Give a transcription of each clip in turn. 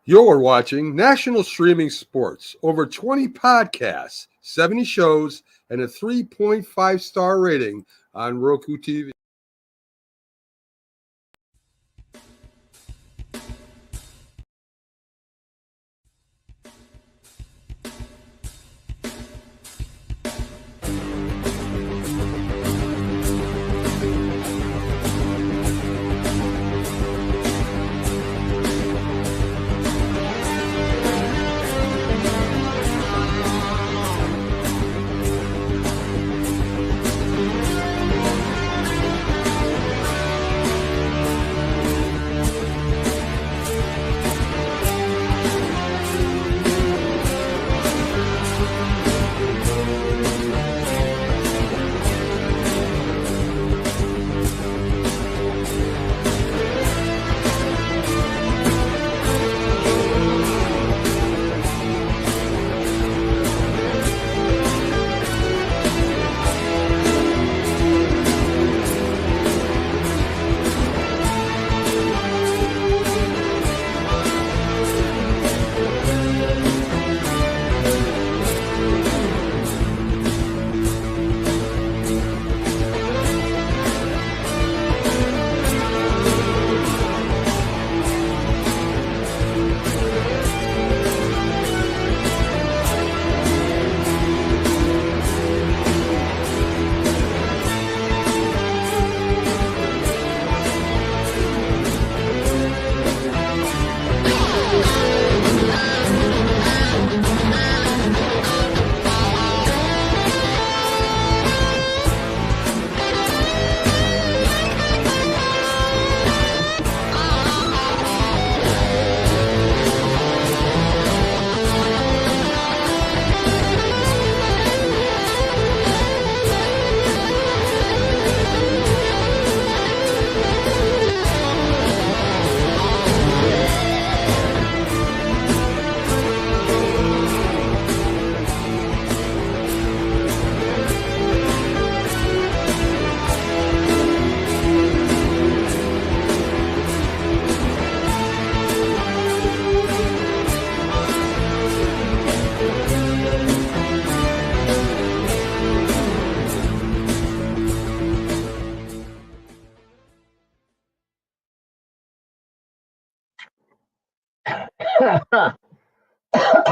You're watching National Streaming Sports, over 20 podcasts, 70 shows, and a 3.5-star rating on Roku TV.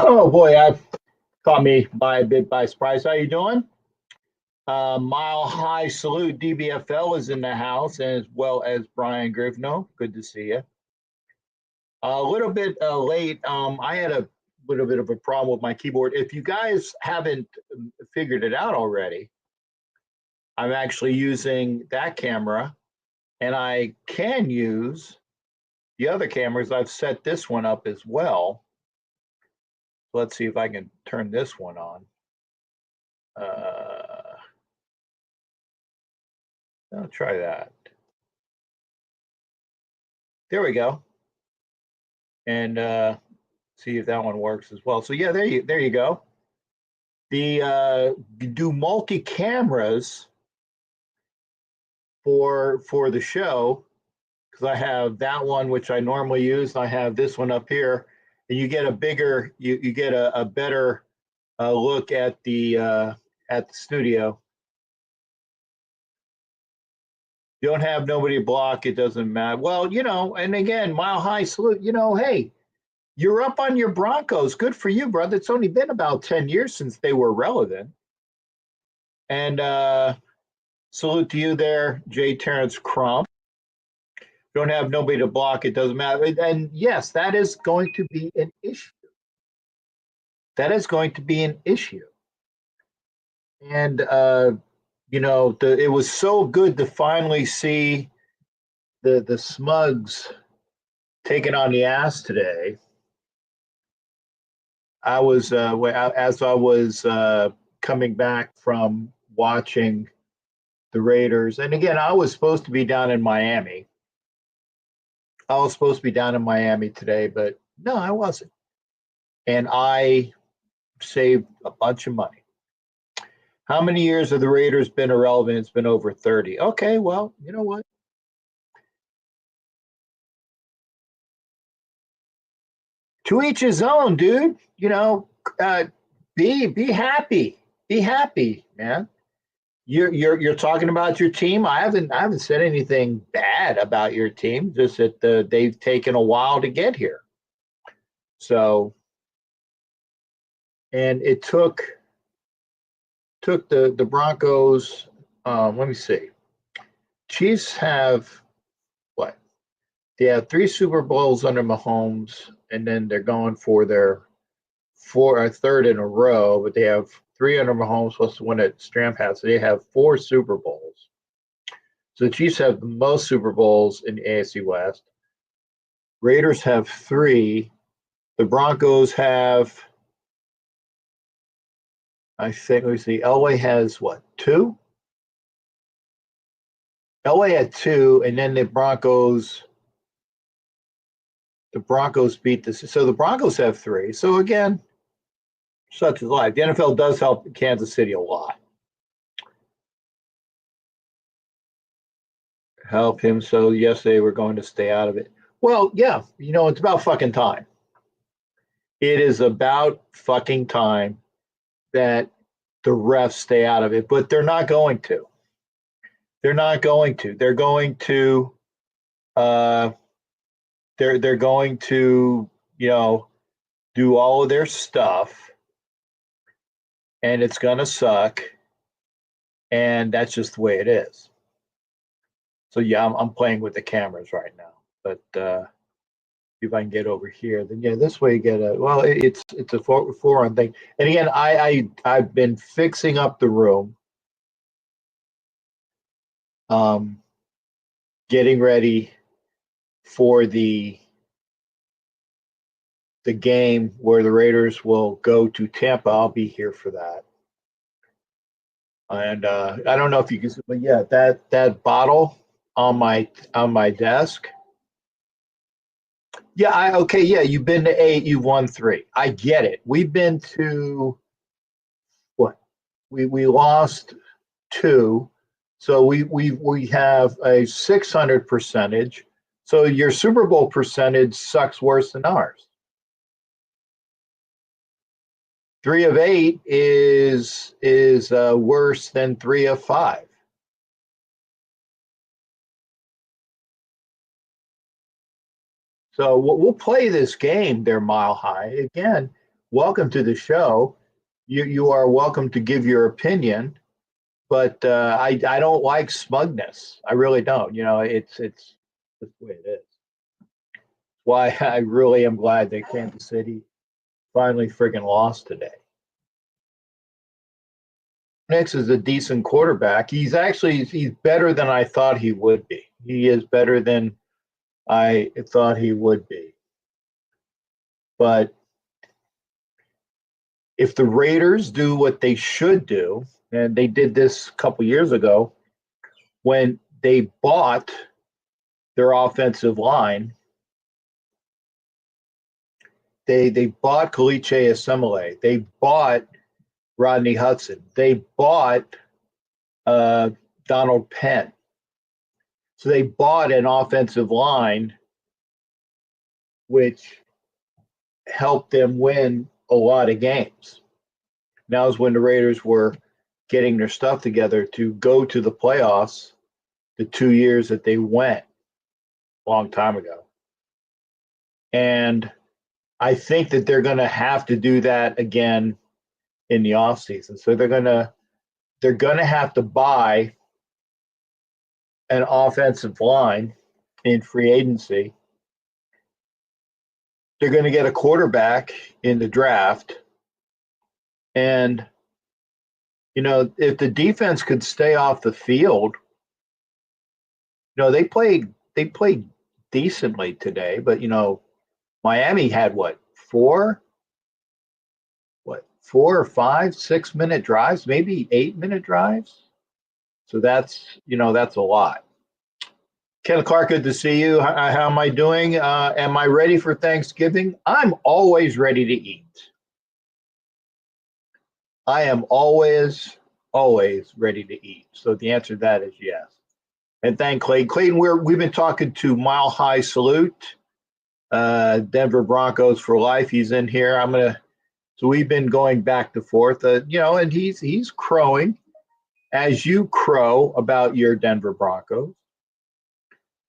Oh boy, I've caught me by a bit by surprise. How you doing? Mile High Salute DBFL is in the house, as well as Brian Grivno. Good to see you. A little bit late. I had a little bit of a problem with my keyboard. If you guys haven't figured it out already, I'm actually using that camera, and I can use the other cameras. I've set this one up as well. Let's see if I can turn this one on. I'll try that. There we go. And see if that one works as well. So yeah, there you go. The do multi cameras for the show, because I have that one which I normally use. I have this one up here, and you get a bigger, you get a better look at the studio. You don't have nobody to block, it doesn't matter. Well, you know, and again, Mile High Salute, you know, hey, you're up on your Broncos. Good for you, brother. It's only been about 10 years since they were relevant. And salute to you there, J. Terrence Crump. Don't have nobody to block, it doesn't matter. And yes, that is going to be an issue. That is going to be an issue. And, you know, it was so good to finally see the Smugs taking on the ass today. I was, as I was coming back from watching the Raiders, and again, I was supposed to be down in Miami. I was supposed to be down in Miami today, but no, I wasn't. And I saved a bunch of money. How many years have the Raiders been irrelevant? It's been over 30. Okay, well, you know what? To each his own, dude. You know, be happy. Be happy, man. You're talking about your team. I haven't said anything bad about your team. Just that they've taken a while to get here. So, and it took the Broncos. Let me see. Chiefs have what? They have 3 Super Bowls under Mahomes, and then they're going for their third in a row. But they have 3 under Mahomes plus the one that Stram has. So they have 4 Super Bowls. So the Chiefs have the most Super Bowls in the AFC West. Raiders have 3. The Broncos have, I think, let me see, LA has what, 2? LA had 2, and then the Broncos beat the, so the Broncos have 3. So again, such is life. The NFL does help Kansas City a lot. Help him. So yes, they were going to stay out of it. Well, yeah, you know, it's about fucking time. It is about fucking time that the refs stay out of it, but they're not going to. They're not going to. They're going to. They're going to, you know, do all of their stuff, and it's gonna suck, and that's just the way it is. So yeah, I'm playing with the cameras right now, but if I can get over here, then yeah, this way you get a, well, it's a foreign thing. And again, I've been fixing up the room, getting ready for the game where the Raiders will go to Tampa. I'll be here for that. And I don't know if you can see, but yeah, that bottle on my desk. Yeah, okay, yeah, you've been to 8, you've won 3. I get it. We've been to what? We lost 2. So we have a 600 percentage. So your Super Bowl percentage sucks worse than ours. 3 of 8 is worse than 3 of 5. So we'll play this game there, Mile High. Again, welcome to the show. You are welcome to give your opinion, but I don't like smugness. I really don't. You know, it's just the way it is. Why I really am glad that Kansas City finally friggin' lost today. Nix is a decent quarterback. He's better than I thought he would be. He is better than I thought he would be. But if the Raiders do what they should do, and they did this a couple years ago when they bought their offensive line, they bought Kaliche Asemele, they bought Rodney Hudson, they bought Donald Penn. So they bought an offensive line which helped them win a lot of games. Now is when the Raiders were getting their stuff together to go to the playoffs the 2 years that they went a long time ago. And I think that they're going to have to do that again in the offseason. So they're going to have to buy an offensive line in free agency. They're going to get a quarterback in the draft. And, you know, if the defense could stay off the field, you know, they played decently today, but, you know, Miami had what, 4 or 5 6-minute drives, maybe 8-minute drives. So that's, you know, that's a lot. Ken Clark, good to see you. How am I doing? Am I ready for Thanksgiving? I'm always ready to eat. I am always ready to eat. So the answer to that is yes. And thank Clayton. Clayton, we've been talking to Mile High Salute. Denver Broncos for life. He's in here. So we've been going back and forth, and he's crowing as you crow about your Denver Broncos.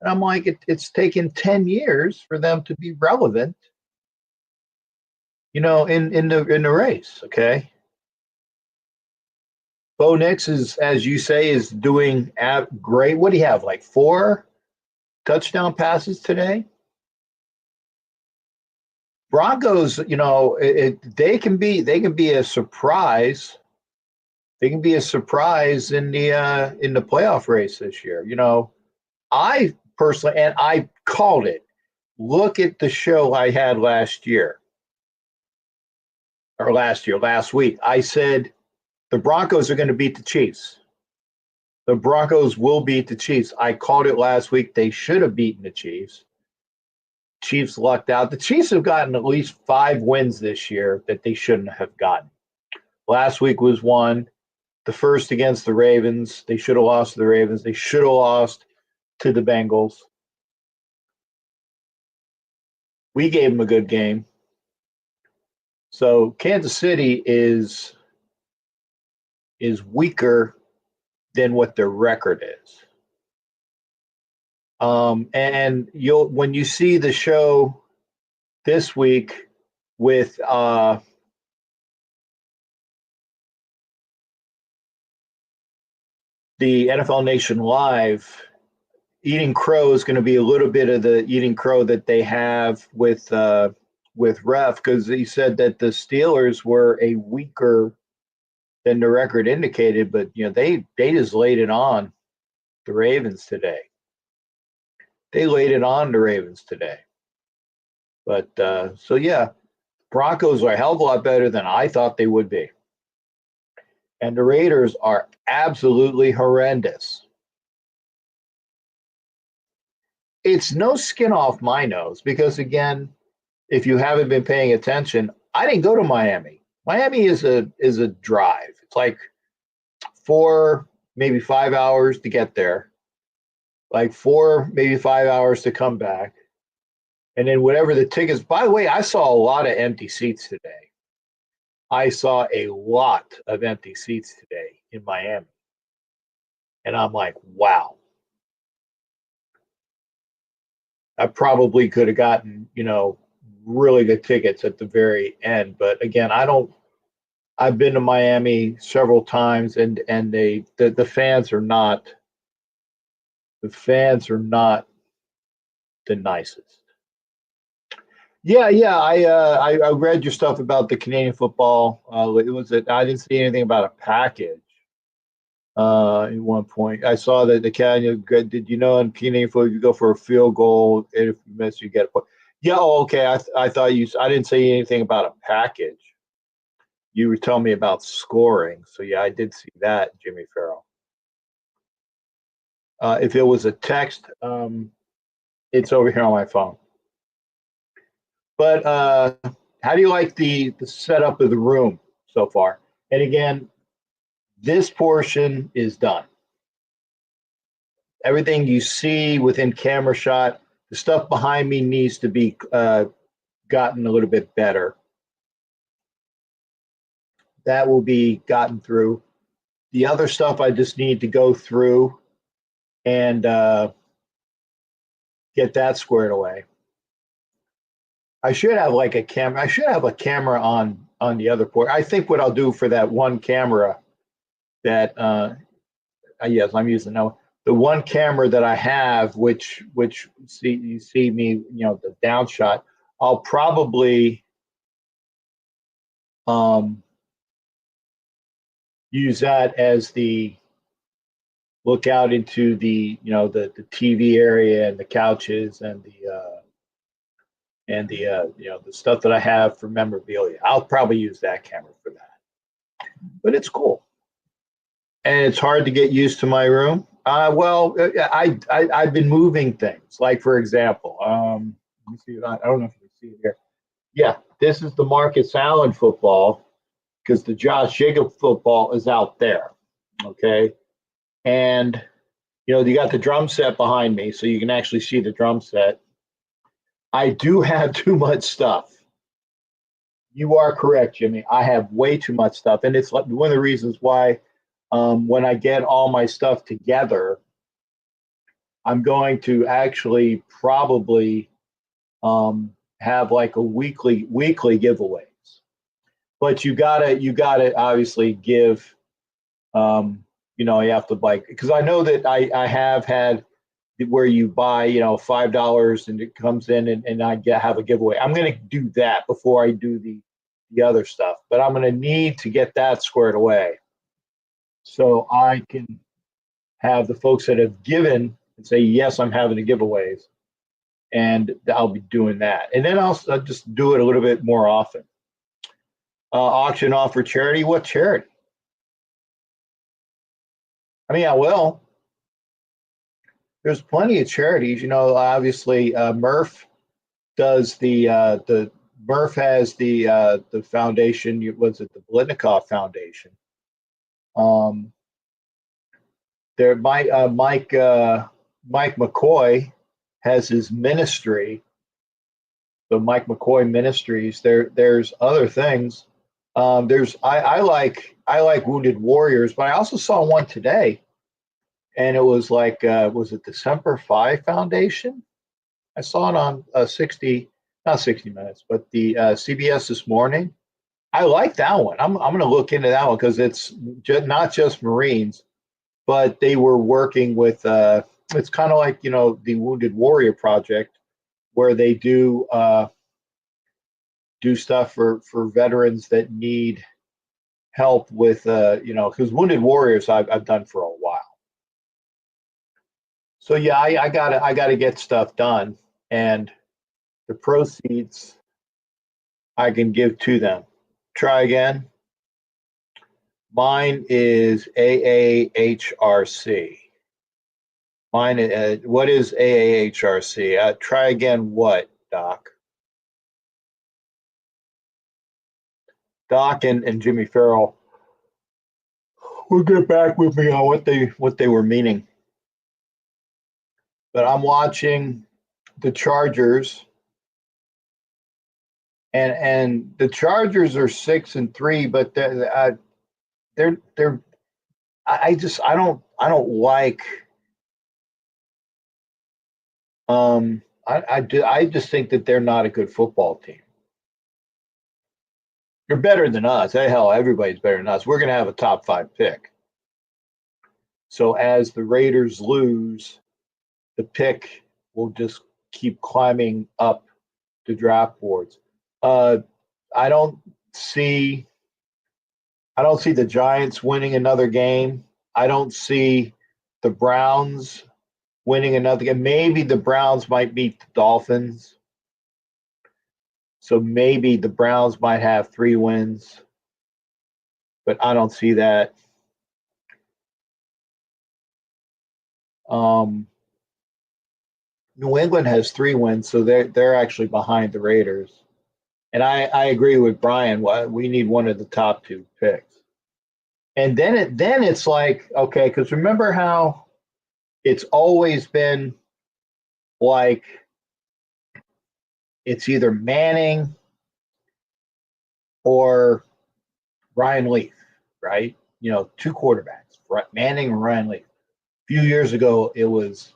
And I'm like, it's taken 10 years for them to be relevant, in the race. Okay. Bo Nix is, as you say, is doing great. What do you have? Like 4 touchdown passes today? Broncos, they can be a surprise. They can be a surprise in the playoff race this year. I personally, and I called it. Look at the show I had last week. I said the Broncos are going to beat the Chiefs. The Broncos will beat the Chiefs. I called it last week. They should have beaten the Chiefs. Chiefs lucked out. The Chiefs have gotten at least 5 wins this year that they shouldn't have gotten. Last week was one. The first against the Ravens. They should have lost to the Ravens. They should have lost to the Bengals. We gave them a good game. So Kansas City is weaker than what their record is. And when you see the show this week with the NFL Nation Live, Eating Crow is going to be a little bit of the Eating Crow that they have with Ref, because he said that the Steelers were a weaker than the record indicated, but they just laid it on the Ravens today. But so yeah, Broncos are a hell of a lot better than I thought they would be. And the Raiders are absolutely horrendous. It's no skin off my nose because, again, if you haven't been paying attention, I didn't go to Miami. Miami is a drive. It's like 4, maybe 5 hours to get there, like 4, maybe 5 hours to come back. And then whatever the tickets. By the way, I saw a lot of empty seats today. I saw a lot of empty seats today in Miami. And I'm like, wow. I probably could have gotten, really good tickets at the very end. But again, I've been to Miami several times and the fans are not the nicest. Yeah. I read your stuff about the Canadian football. I didn't see anything about a package. At one point, I saw that the Canadian. Did you know in Canadian football you go for a field goal and if you miss you get a point? Yeah. Oh, okay. I thought I didn't say anything about a package. You were telling me about scoring, so yeah, I did see that, Jimmy Farrell. If it was a text, it's over here on my phone. But how do you like the setup of the room so far? And again, this portion is done. Everything you see within camera shot, the stuff behind me needs to be gotten a little bit better. That will be gotten through. The other stuff I just need to go through and get that squared away. I should have like a camera. I should have a camera on the other port. I think what I'll do for that one camera that yes, I'm using now. The one camera that I have, which you see me, the down shot, I'll probably use that as the look out into the the TV area and the couches and the the stuff that I have for memorabilia. I'll probably use that camera for that. But it's cool. And it's hard to get used to my room. Well, I've been moving things. Like, for example, let me see. I don't know if you can see it here. Yeah, this is the Marcus Allen football because the Josh Jacob football is out there. Okay. And, you got the drum set behind me, so you can actually see the drum set. I do have too much stuff. You are correct, Jimmy. I have way too much stuff, and it's like one of the reasons why when I get all my stuff together, I'm going to actually probably have like a weekly giveaways. But you gotta obviously give. You know, you have to like because I know that I have had where you buy $5 and it comes in and have a giveaway. I'm going to do that before I do the other stuff, but I'm going to need to get that squared away so I can have the folks that have given and say yes, I'm having the giveaways, and I'll be doing that, and then I'll just do it a little bit more often. Auction off for charity. What charity? I mean, I will. There's plenty of charities. Obviously, Murph does the Murph has the foundation. Was it the Blitnikoff Foundation? There, Mike McCoy has his ministry. The Mike McCoy Ministries. There's other things. I like Wounded Warriors, but I also saw one today, and it was like was it the Semper Fi Foundation? I saw it on 60 Minutes, but the CBS This Morning. I like that one. I'm going to look into that one because it's not just Marines, but they were working with. It's kind of like the Wounded Warrior Project, where they do stuff for veterans that need help with because Wounded Warriors I've done for a while. So yeah, I gotta get stuff done, and the proceeds I can give to them. Try again. Mine is AAHRC. Mine, what is AAHRC? Try again. What, Doc? Doc and Jimmy Farrell will get back with me on what they were meaning. But I'm watching the Chargers, and the Chargers are 6-3, but they're I don't like. I just think that they're not a good football team. They're better than us. Hell, everybody's better than us. We're going to have a top 5 pick. So as the Raiders lose, the pick will just keep climbing up the draft boards. I don't see the Giants winning another game. I don't see the Browns winning another game. Maybe the Browns might beat the Dolphins. So maybe the Browns might have 3 wins, but I don't see that. New England has 3 wins, so they're actually behind the Raiders. And I agree with Brian. We need one of the top 2 picks. And then it's like, okay, because remember how it's always been like it's either Manning or Ryan Leaf, right? 2 quarterbacks, Manning and Ryan Leaf. A few years ago, it was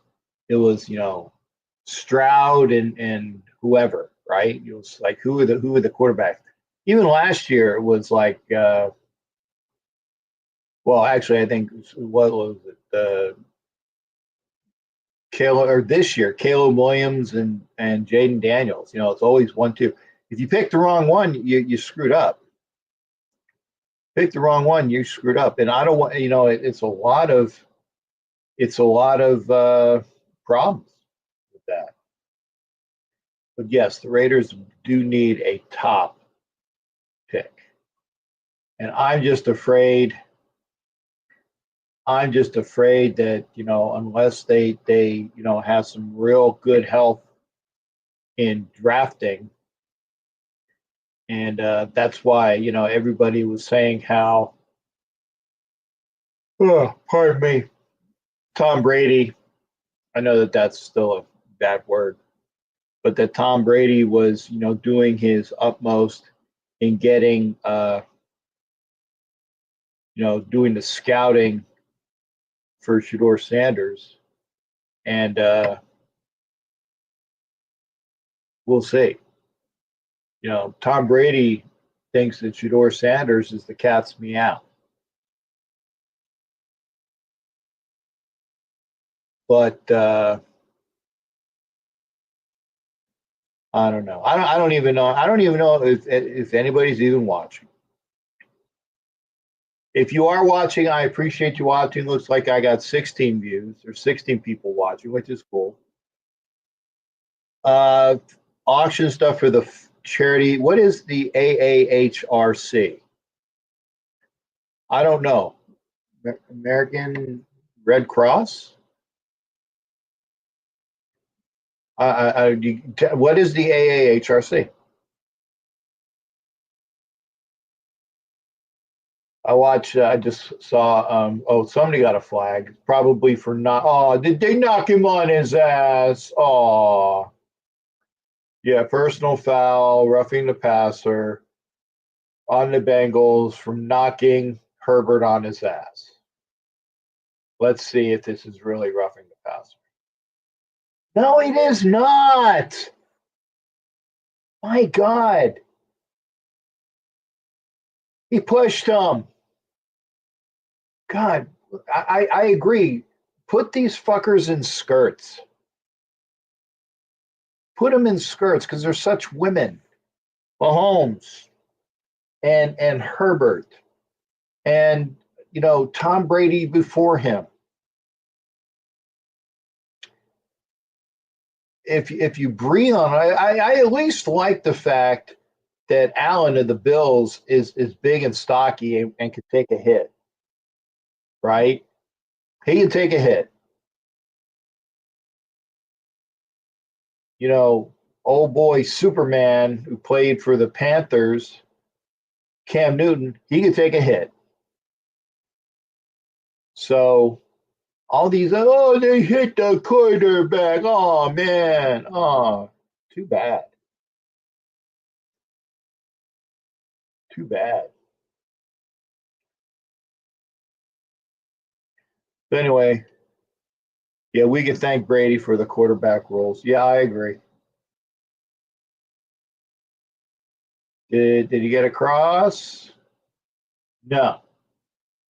Stroud and whoever, right? It was like who are the quarterbacks? Even last year, it was like, well, actually, I think what was it? This year, Caleb Williams and Jaden Daniels. It's always 1-2. If you pick the wrong one, you screwed up. Pick the wrong one, you screwed up. And I don't want, it's a lot of problems with that. But yes, the Raiders do need a top pick. And I'm just afraid that, unless they have some real good health in drafting, and that's why, everybody was saying how, pardon me, Tom Brady, I know that that's still a bad word, but that Tom Brady was, doing his utmost in getting, doing the scouting for Shedeur Sanders, and we'll see. Tom Brady thinks that Shedeur Sanders is the cat's meow. But I don't know. I don't even know. I don't even know if anybody's even watching. If you are watching, I appreciate you watching. Looks like I got 16 views or 16 people watching, which is cool. Auction stuff for the charity. What is the AAHRC? I don't know. American Red Cross? What is the AAHRC? I just saw, somebody got a flag, probably for not, did they knock him on his ass? Oh, yeah, personal foul, roughing the passer on the Bengals from knocking Herbert on his ass. Let's see if this is really roughing the passer. No, it is not. My God. He pushed him. God, I agree. Put these fuckers in skirts. Put them in skirts because they're such women. Mahomes and Herbert and, Tom Brady before him. If you breathe on it, I at least like the fact that Allen of the Bills is big and stocky and can take a hit. Right? He can take a hit. Old boy Superman who played for the Panthers, Cam Newton, he can take a hit. So all these, they hit the quarterback. Oh, man. Oh, too bad. Too bad. But anyway, yeah, we can thank Brady for the quarterback roles. Yeah, I agree. Did he get across? No.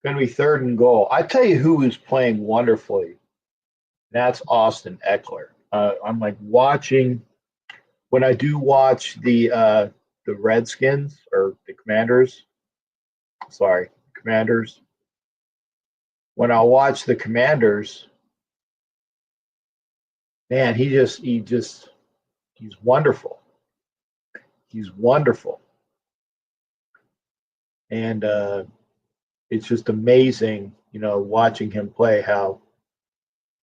Going to be 3rd and goal. I tell you who is playing wonderfully. That's Austin Eckler. I'm like watching when I do watch the Redskins or the Commanders. Sorry, Commanders. When I watch the Commanders, man, he's wonderful. He's wonderful. And it's just amazing, watching him play how,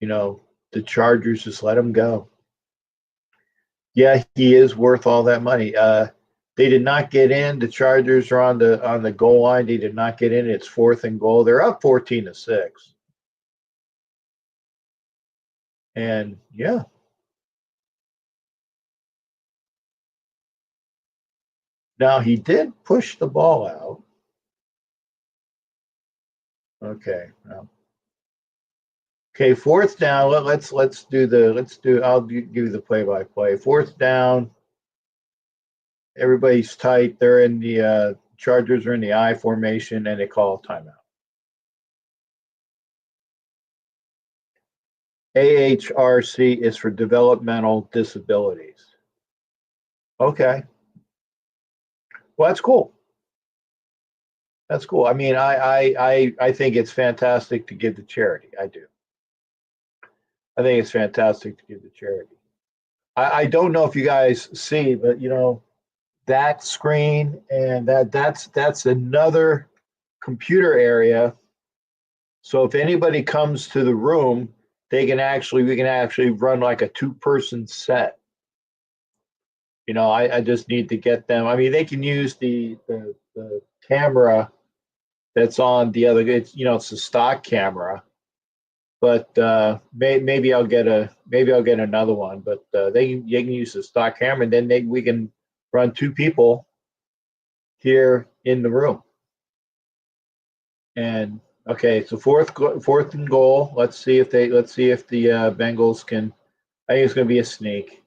the Chargers just let him go. Yeah, he is worth all that money. They did not get in. The Chargers are on the goal line. They did not get in. It's 4th and goal. They're up 14-6. And yeah. Now he did push the ball out. Okay. Well. Okay, 4th down. I'll give you the play-by-play. 4th down. Everybody's tight. They're in the Chargers are in the I formation, and they call a timeout. AHRC is for developmental disabilities. Okay. Well, that's cool. That's cool. I mean, I think it's fantastic to give to charity. I do. I think it's fantastic to give to charity. I don't know if you guys see, but that screen and that's another computer area. So if anybody comes to the room, we can actually run like a 2-person set. I just need to get them. I mean, they can use the camera that's on the other. It's a stock camera, but maybe I'll get another one. But they can use the stock camera, and then we can run 2 people here in the room. And okay, so fourth and goal. Let's see if the Bengals can. I think it's going to be a sneak.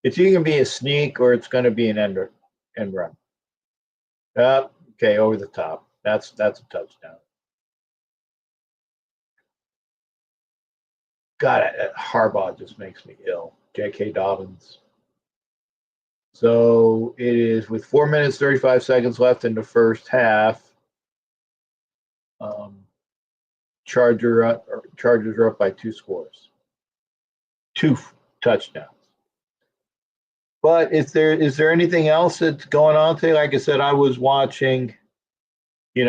It's either going to be a sneak or it's going to be an end run. Okay, over the top. That's a touchdown. God, Harbaugh just makes me ill. J.K. Dobbins. So it is with 4 minutes 35 seconds left in the first half. Chargers are up by 2 scores, 2 touchdowns. But is there anything else that's going on today? Like I said, I was watching the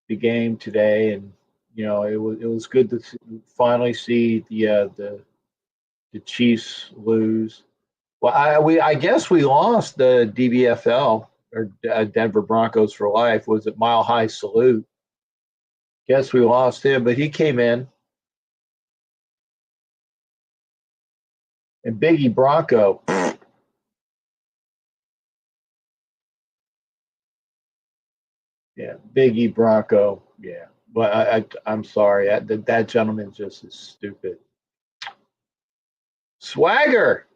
game today, and it was good to finally see the Chiefs lose. Well, I guess we lost the DBFL, or Denver Broncos for life. Was it Mile High Salute? Guess we lost him, but he came in. And Biggie Bronco. Yeah, Biggie Bronco. Yeah, but I'm sorry. That gentleman just is stupid. Swagger.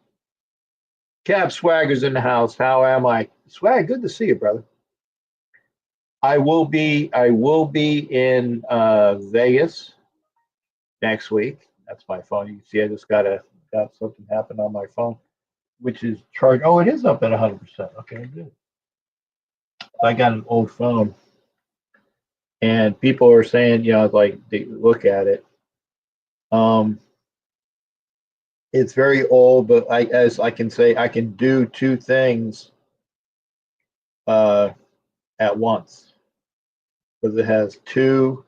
Cap Swagger's in the house. How am I? Swag, good to see you, brother. I will be in Vegas next week. That's my phone. You can see I just got something happen on my phone, which is charged. Oh, it is up at 100%. Okay, good. I got an old phone, and people are saying, like, they look at it. It's very old, but as I can say, I can do 2 things at once, because it has 2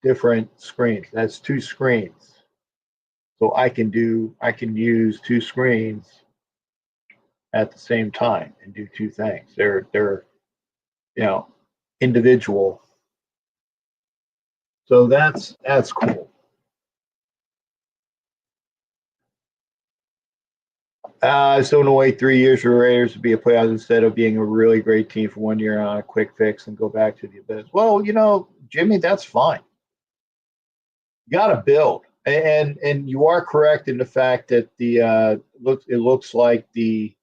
different screens. That's 2 screens, so I can use 2 screens at the same time and do 2 things. They're individual. So that's cool. I still want to wait 3 years for Raiders to be a playoff instead of being a really great team for 1 year on a quick fix and go back to the abyss. Well, Jimmy, that's fine. You got to build, and you are correct in the fact that it looks like the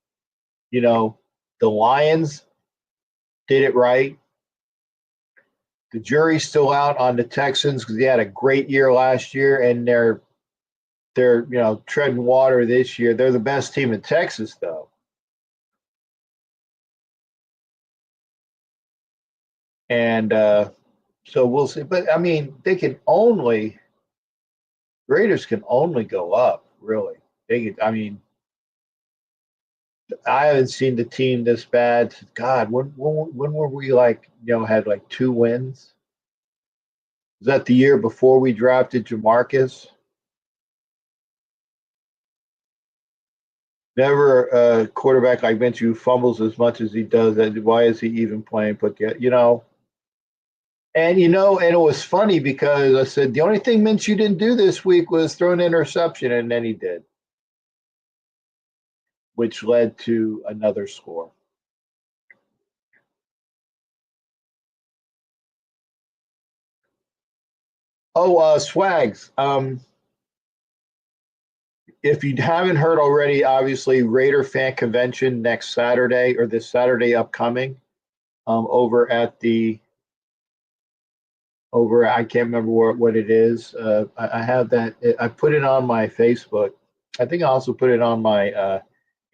Lions did it right. The jury's still out on the Texans because they had a great year last year, and they're treading water this year. They're the best team in Texas, though. And so we'll see. But I mean, Raiders can only go up, really. I haven't seen the team this bad. God, when were we had 2 wins? Was that the year before we drafted Jamarcus? Never a quarterback like Minshew fumbles as much as he does. Why is he even playing? And it was funny because I said the only thing Minshew didn't do this week was throw an interception, and then he did, which led to another score. Oh, Swags. If you haven't heard already, obviously Raider Fan Convention next Saturday, or this Saturday upcoming, over I can't remember what it is. I have that. I put it on my Facebook. I think I also put it on my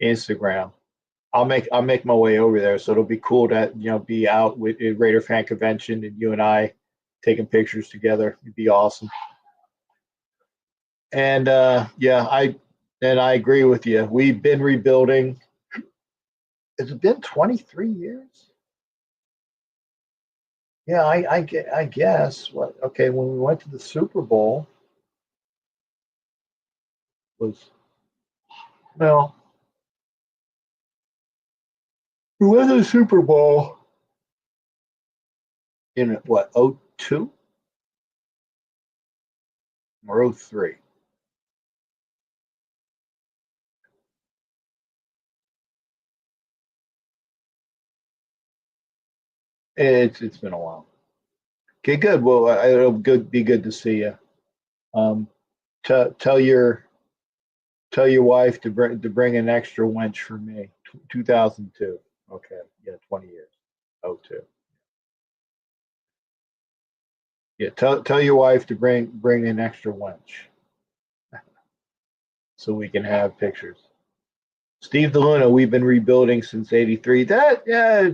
Instagram. I'll make my way over there, so it'll be cool to be out with a Raider Fan Convention and you and I taking pictures together. It'd be awesome. And I agree with you. We've been rebuilding. Has it been 23 years? Yeah, I guess. Okay, when we went to the Super Bowl, we went to the Super Bowl in what, 02 or 03? It's been a while. Okay, good. Well, it'll be good to see you. Um, tell your wife to bring an extra wench for me. 2002. Okay, yeah, 20 years. 02. Yeah, tell your wife to bring an extra wench so we can have pictures. Steve DeLuna, we've been rebuilding since '83. That, yeah,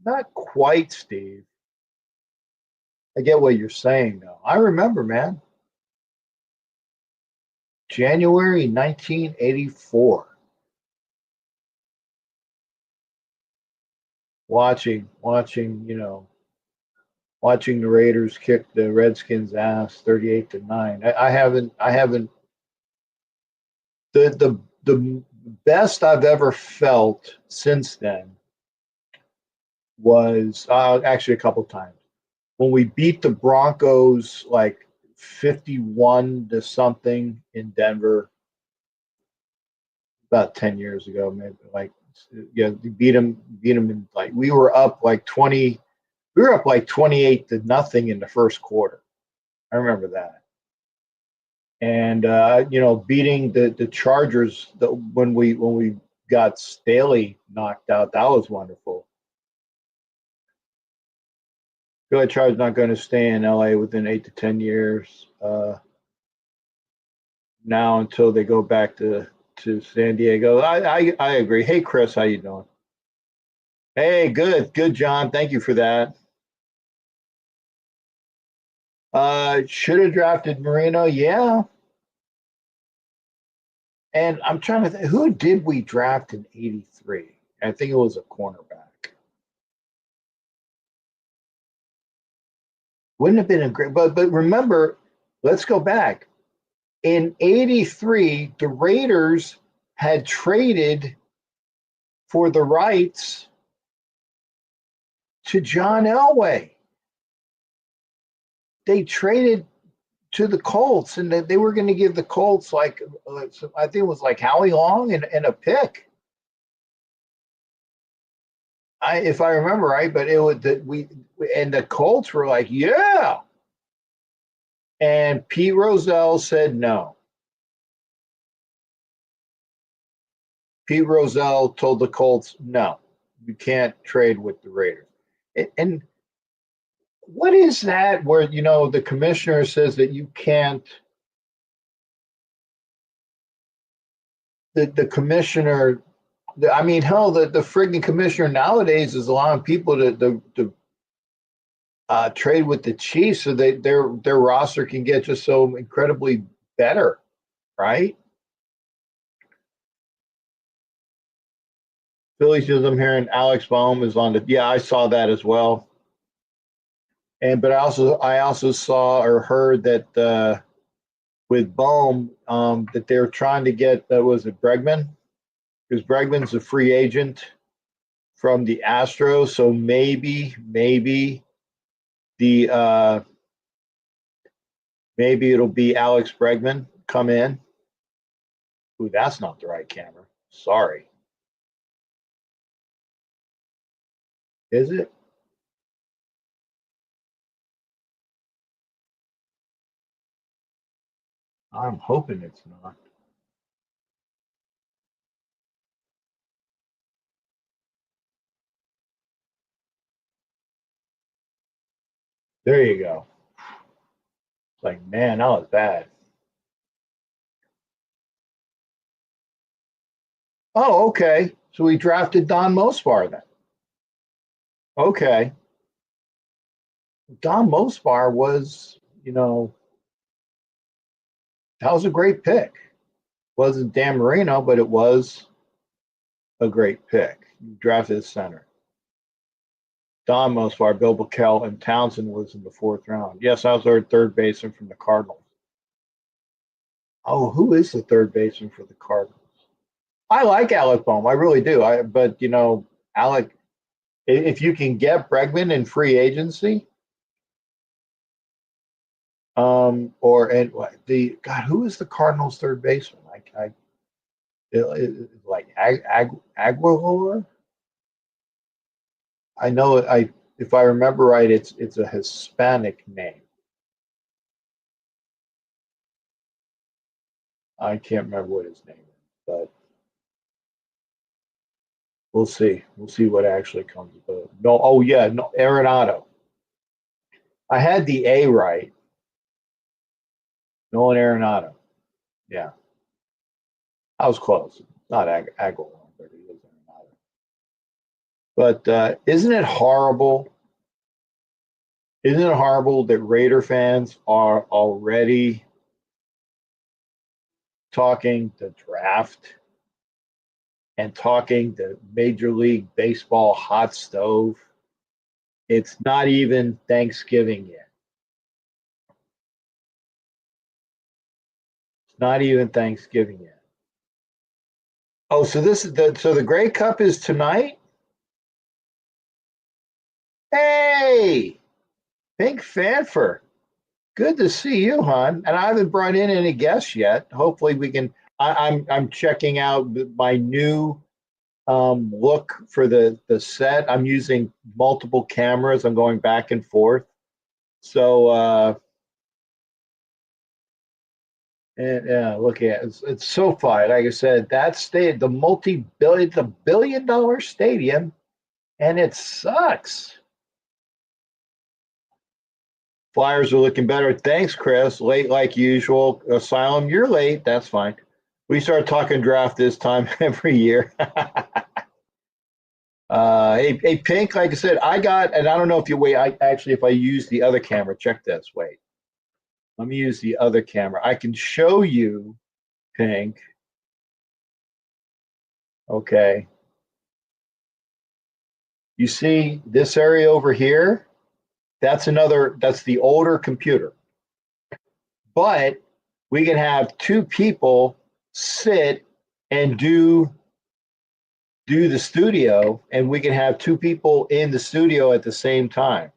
not quite, Steve. I get what you're saying though. I remember, man. January 1984. Watching, watching the Raiders kick the Redskins' ass 38-9. I haven't the best I've ever felt since then was actually a couple times when we beat the Broncos like 51 to something in Denver about 10 years ago, maybe, like, yeah, beat them in, like, we were up like 28-0 in the first quarter. I remember that. And beating the Chargers when we got Staley knocked out, that was wonderful. I feel like Chargers not going to stay in LA within 8 to 10 years now until they go back to San Diego. I agree. Hey Chris, how you doing? Hey, good John. Thank you for that. Should have drafted Marino, yeah. And I'm trying to think, who did we draft in '83? I think it was a cornerback. Wouldn't have been a great, but remember, let's go back. In '83, the Raiders had traded for the rights to John Elway. They traded to the Colts, and they were going to give the Colts, like, I think it was like Howie Long and a pick. If I remember right, but it was that and the Colts were like, yeah. And Pete Rozelle said no. Pete Rozelle told the Colts, no, you can't trade with the Raiders. And what is that where, the commissioner says that you can't, the commissioner, I mean, hell, the frigging commissioner nowadays is allowing people to trade with the Chiefs so that their roster can get just so incredibly better, right? Philly says I'm hearing Alex Baum is on the. Yeah, I saw that as well. But I also saw or heard that with Baum that they're trying to get, was it Bregman? Because Bregman's a free agent from the Astros, so maybe the maybe it'll be Alex Bregman come in. Ooh, that's not the right camera. Sorry. Is it? I'm hoping it's not. There you go. It's like, man, that was bad. Oh, okay. So we drafted Don Mospar then. Okay. Don Mospar was, that was a great pick. Wasn't Dan Marino, but it was a great pick. You drafted a center. Don Mospar, Bill Backel, and Townsend was in the fourth round. Yes, I was our third baseman from the Cardinals. Oh, who is the third baseman for the Cardinals? I like Alec Bohm. I really do. But Alec, if you can get Bregman in free agency, Or and the God, who is the Cardinals' third baseman? Like Aguilar. I know. If I remember right, it's a Hispanic name. I can't remember what his name is, but we'll see. We'll see what actually comes of it. No, oh yeah, no, Arenado. I had the A right. Nolan Arenado. Yeah, I was close. Not Aguilar, but he is Arenado. But isn't it horrible? Isn't it horrible that Raider fans are already talking the draft and talking the Major League Baseball hot stove? It's not even Thanksgiving yet. It's not even Thanksgiving yet. Oh, so the Grey Cup is tonight? Hey, Pink Fanfer. Good to see you, hon. And I haven't brought in any guests yet. Hopefully we can. I'm checking out my new look for the set. I'm using multiple cameras. I'm going back and forth. So and yeah, look at it. It's SoFi. Like I said, that state, the billion-dollar stadium, and it sucks. Flyers are looking better. Thanks, Chris. Late like usual. Asylum, you're late. That's fine. We start talking draft this time every year. Hey, Pink, like I said, I got, and I don't know if you wait. I actually, if I use the other camera, check this. Wait, let me use the other camera. I can show you, Pink. Okay. You see this area over here? That's the older computer. But we can have two people sit and do the studio, and we can have two people in the studio at the same time.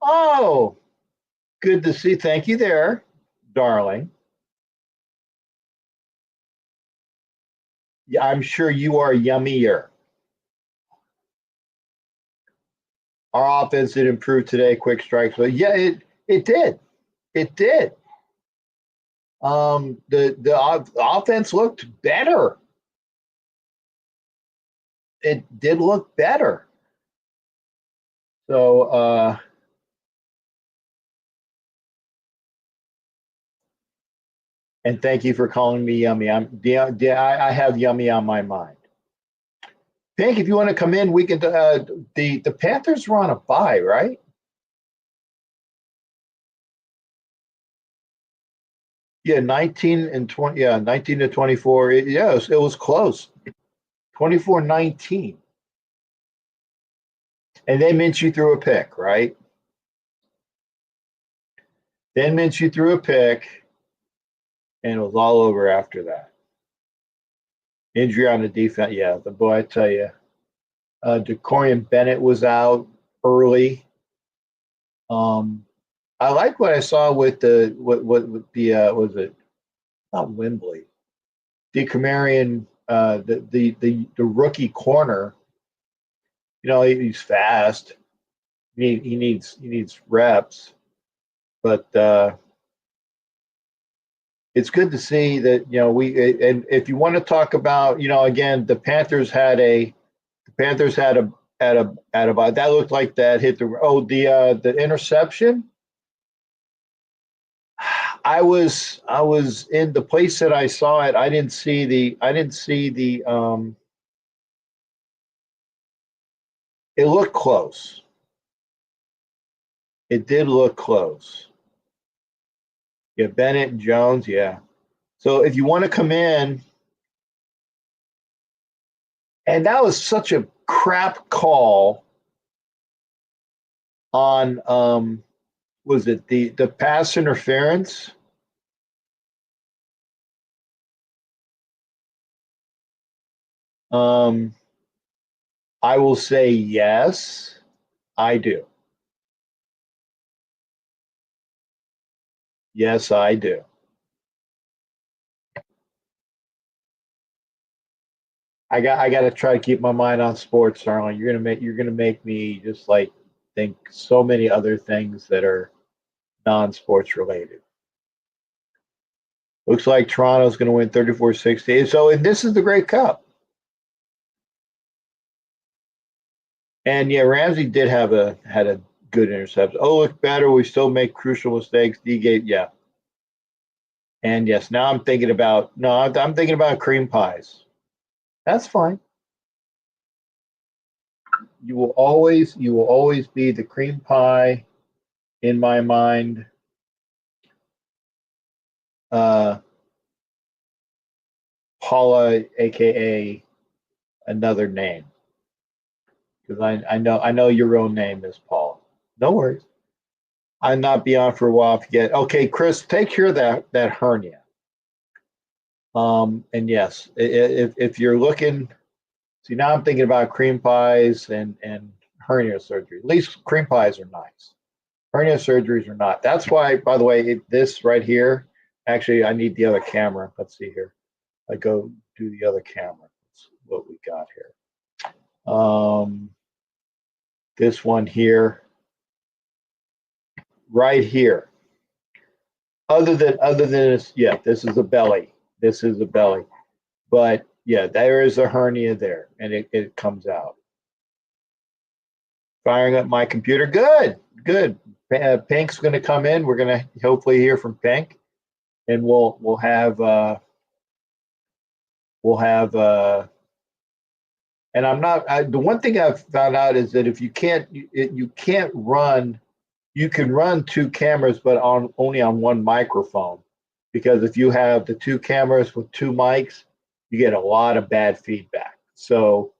Oh, good to see. Thank you there, darling. Yeah, I'm sure you are yummier. Our offense did improve today. Quick strikes, but yeah, it did. It did. The offense looked better. It did look better. So and thank you for calling me yummy. I have yummy on my mind. Pink, if you want to come in, we can. The Panthers were on a bye, right? Yeah, 19 and 20. Yeah, 19 to 24. It was close. 24-19. And then Minshew threw a pick, right? Then Minshew threw a pick, and it was all over after that. Injury on the defense. Yeah, the boy, I tell you, DeCorian Bennett was out early. I like what I saw with the was it not Wembley, DeCamarion, the rookie corner. You know, he's fast. He needs reps, but it's good to see that and if you want to talk about again the Panthers had a that looked like that hit the interception. I was in the place that I saw it. I didn't see the it looked close. It did look close. Yeah, Bennett and Jones, yeah. So if you want to come in, and that was such a crap call on was it the pass interference? I will say yes, I do. Yes, I do. I got to try to keep my mind on sports, darling. You're gonna make me just like think so many other things that are non-sports related. Looks like Toronto's going to win 34-60. So, and this is the Great Cup. And yeah, Ramsey did had a good interception. Oh, look better. We still make crucial mistakes. D-Gate, yeah. And yes, now I'm thinking about no, I'm thinking about cream pies. That's fine. You will always be the cream pie in my mind. Uh, Paula, aka another name, because I know your own name is Paula. No worries. I'm not beyond for a while yet. Okay, Chris, take care of that hernia. And yes, if you're looking, see now I'm thinking about cream pies and hernia surgery. At least cream pies are nice. Hernia surgeries are not. That's why, by the way, this right here. Actually, I need the other camera. Let's see here. I go do the other camera. That's what we got here. This one here, right here. Other than this, yeah, this is a belly. This is a belly. But yeah, there is a hernia there, and it comes out. Firing up my computer. Good, good. Pink's going to come in. We're going to hopefully hear from Pink, and we'll have and I'm not. The one thing I've found out is that if you can't run, you can run two cameras, but only on one microphone, because if you have the two cameras with two mics, you get a lot of bad feedback. So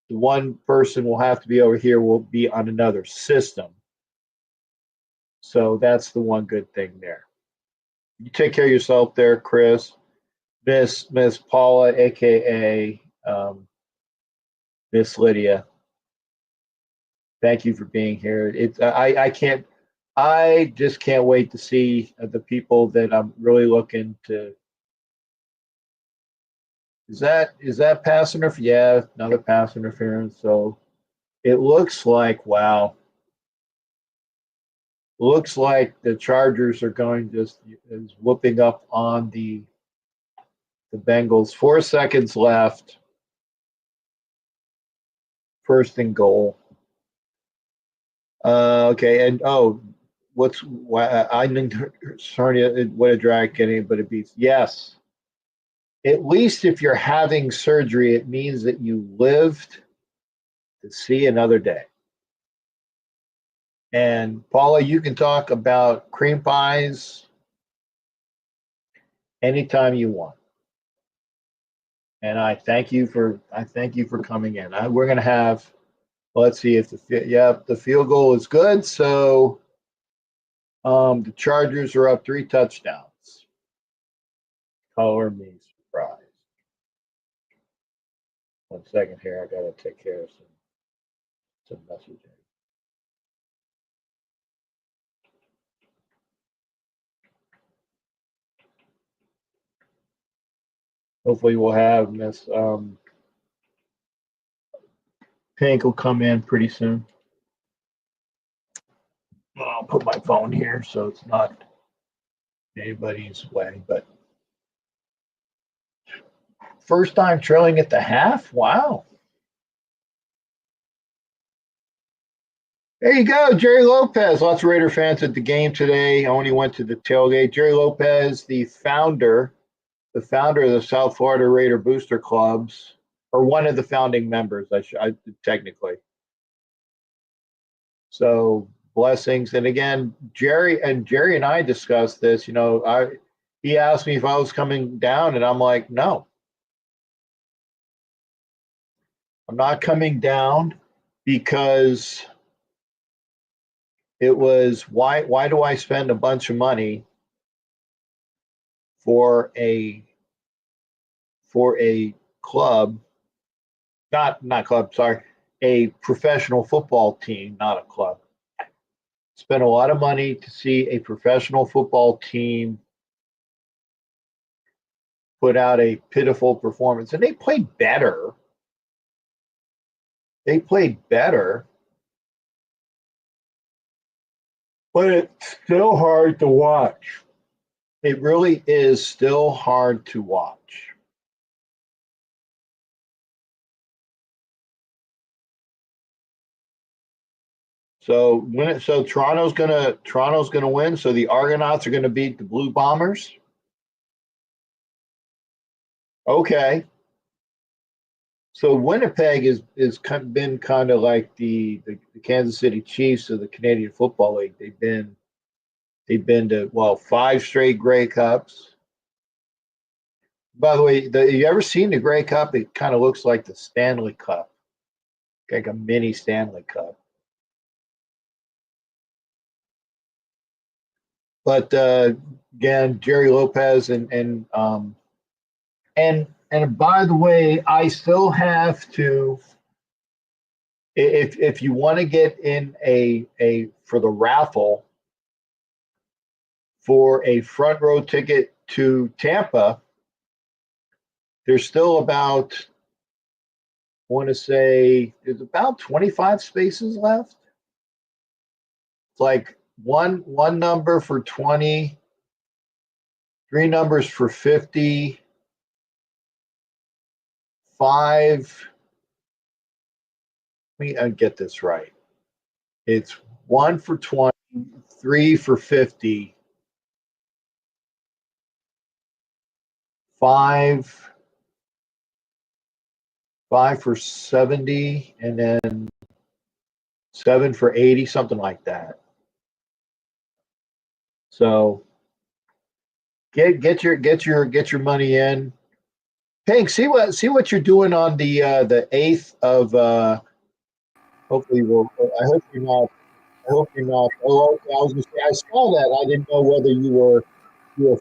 the one person will have to be over here, will be on another system. So that's the one good thing there. You take care of yourself there, Chris. Miss Paula, aka Miss Lydia. Thank you for being here. I just can't wait to see the people that I'm really looking to. Is that pass interference? Yeah, another pass interference. So it looks like, wow. Looks like the Chargers are going just is whooping up on the Bengals. 4 seconds left. First and goal. Okay, and I think hernia. What a drag getting, but it beats. Yes, at least if you're having surgery, it means that you lived to see another day. And Paula, you can talk about cream pies anytime you want. And I thank you for coming in. We're gonna have. Let's see if the field goal is good. So the Chargers are up 3 touchdowns. Color me surprised. 1 second here. I gotta take care of some messaging. Hopefully we'll have Miss Pink will come in pretty soon. I'll put my phone here so it's not anybody's way. But first time trailing at the half. Wow. There you go, Jerry Lopez. Lots of Raider fans at the game today. I only went to the tailgate. Jerry Lopez, the founder of the South Florida Raider Booster Clubs, or one of the founding members, technically. So blessings. And again, Jerry and I discussed this. He asked me if I was coming down, and I'm like, no, I'm not coming down, because it was why do I spend a bunch of money for a club, not club, sorry, a professional football team, not a club. spent a lot of money to see a professional football team put out a pitiful performance, and they played better. They played better, but it's still hard to watch. It really is still hard to watch. So Toronto's gonna win. So the Argonauts are gonna beat the Blue Bombers. Okay. So Winnipeg is been kind of like the Kansas City Chiefs of the Canadian Football League. They've been to 5 straight Grey Cups. By the way, you ever seen the Grey Cup? It kind of looks like the Stanley Cup, like a mini Stanley Cup. But again, Jerry Lopez and by the way, I still have to. If you want to get in a for the raffle for a front row ticket to Tampa, there's still about, I want to say, there's about 25 spaces left. It's like one number for 20, 3 numbers for 50, 5. Let me get this right. It's 1 for 20, 3 for 50, 5 for 70, and then 7 for 80, something like that. So get your money in. Pink, see what you're doing on the 8th of hopefully I hope you're not. Oh, okay. I was gonna say I saw that. I didn't know whether you were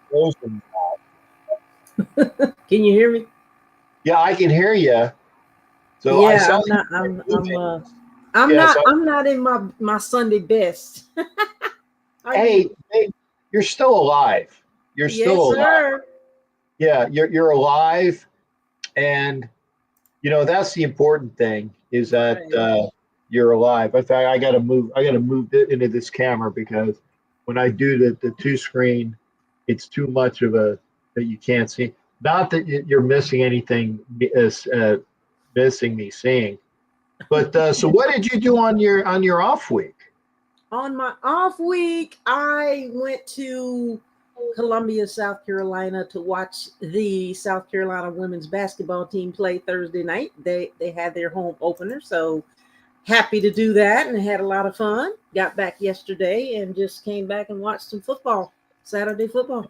frozen or not. Can you hear me? Yeah, I can hear you. So yeah, I saw I'm not in my Sunday best. hey, you're still alive. You're still alive. Sir. Yeah, you're alive, and that's the important thing is that you're alive. In fact, I got to move it into this camera because when I do the 2 screen, it's too much of that you can't see. Not that you're missing anything, missing me seeing. But so what did you do on your off week? On my off week, I went to Columbia, South Carolina to watch the South Carolina women's basketball team play Thursday night. They had their home opener, so happy to do that and had a lot of fun. Got back yesterday and just came back and watched some football, Saturday football.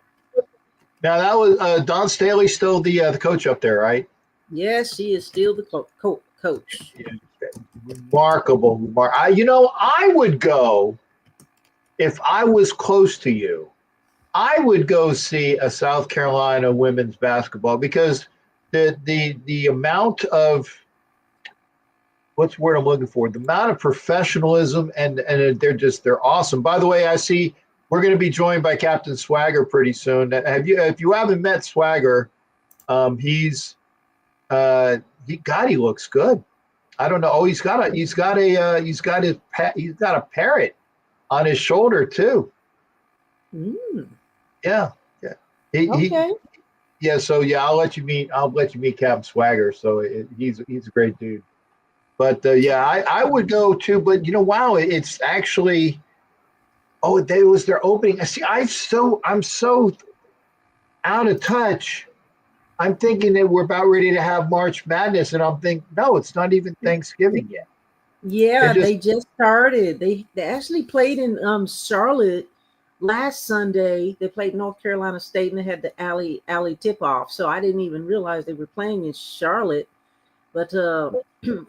Now that was Dawn Staley still the coach up there, right? Yes, she is still the coach. Yeah. Remarkable. I would go if I was close to you. I would go see a South Carolina women's basketball because the amount of what's the word I'm looking for? The amount of professionalism and they're awesome. By the way, I see we're going to be joined by Captain Swagger pretty soon. If you haven't met Swagger, he looks good. I don't know. Oh, he's got a parrot on his shoulder too. Mm. Yeah. Okay. So I'll let you meet Captain Swagger. So he's a great dude. But I would go too. But wow, it's actually it was their opening. See, I'm so out of touch. I'm thinking that we're about ready to have March Madness, and I'm thinking, no, it's not even Thanksgiving yet. Yeah, they just started. They actually played in Charlotte last Sunday. They played North Carolina State, and they had the alley tip-off. So I didn't even realize they were playing in Charlotte. But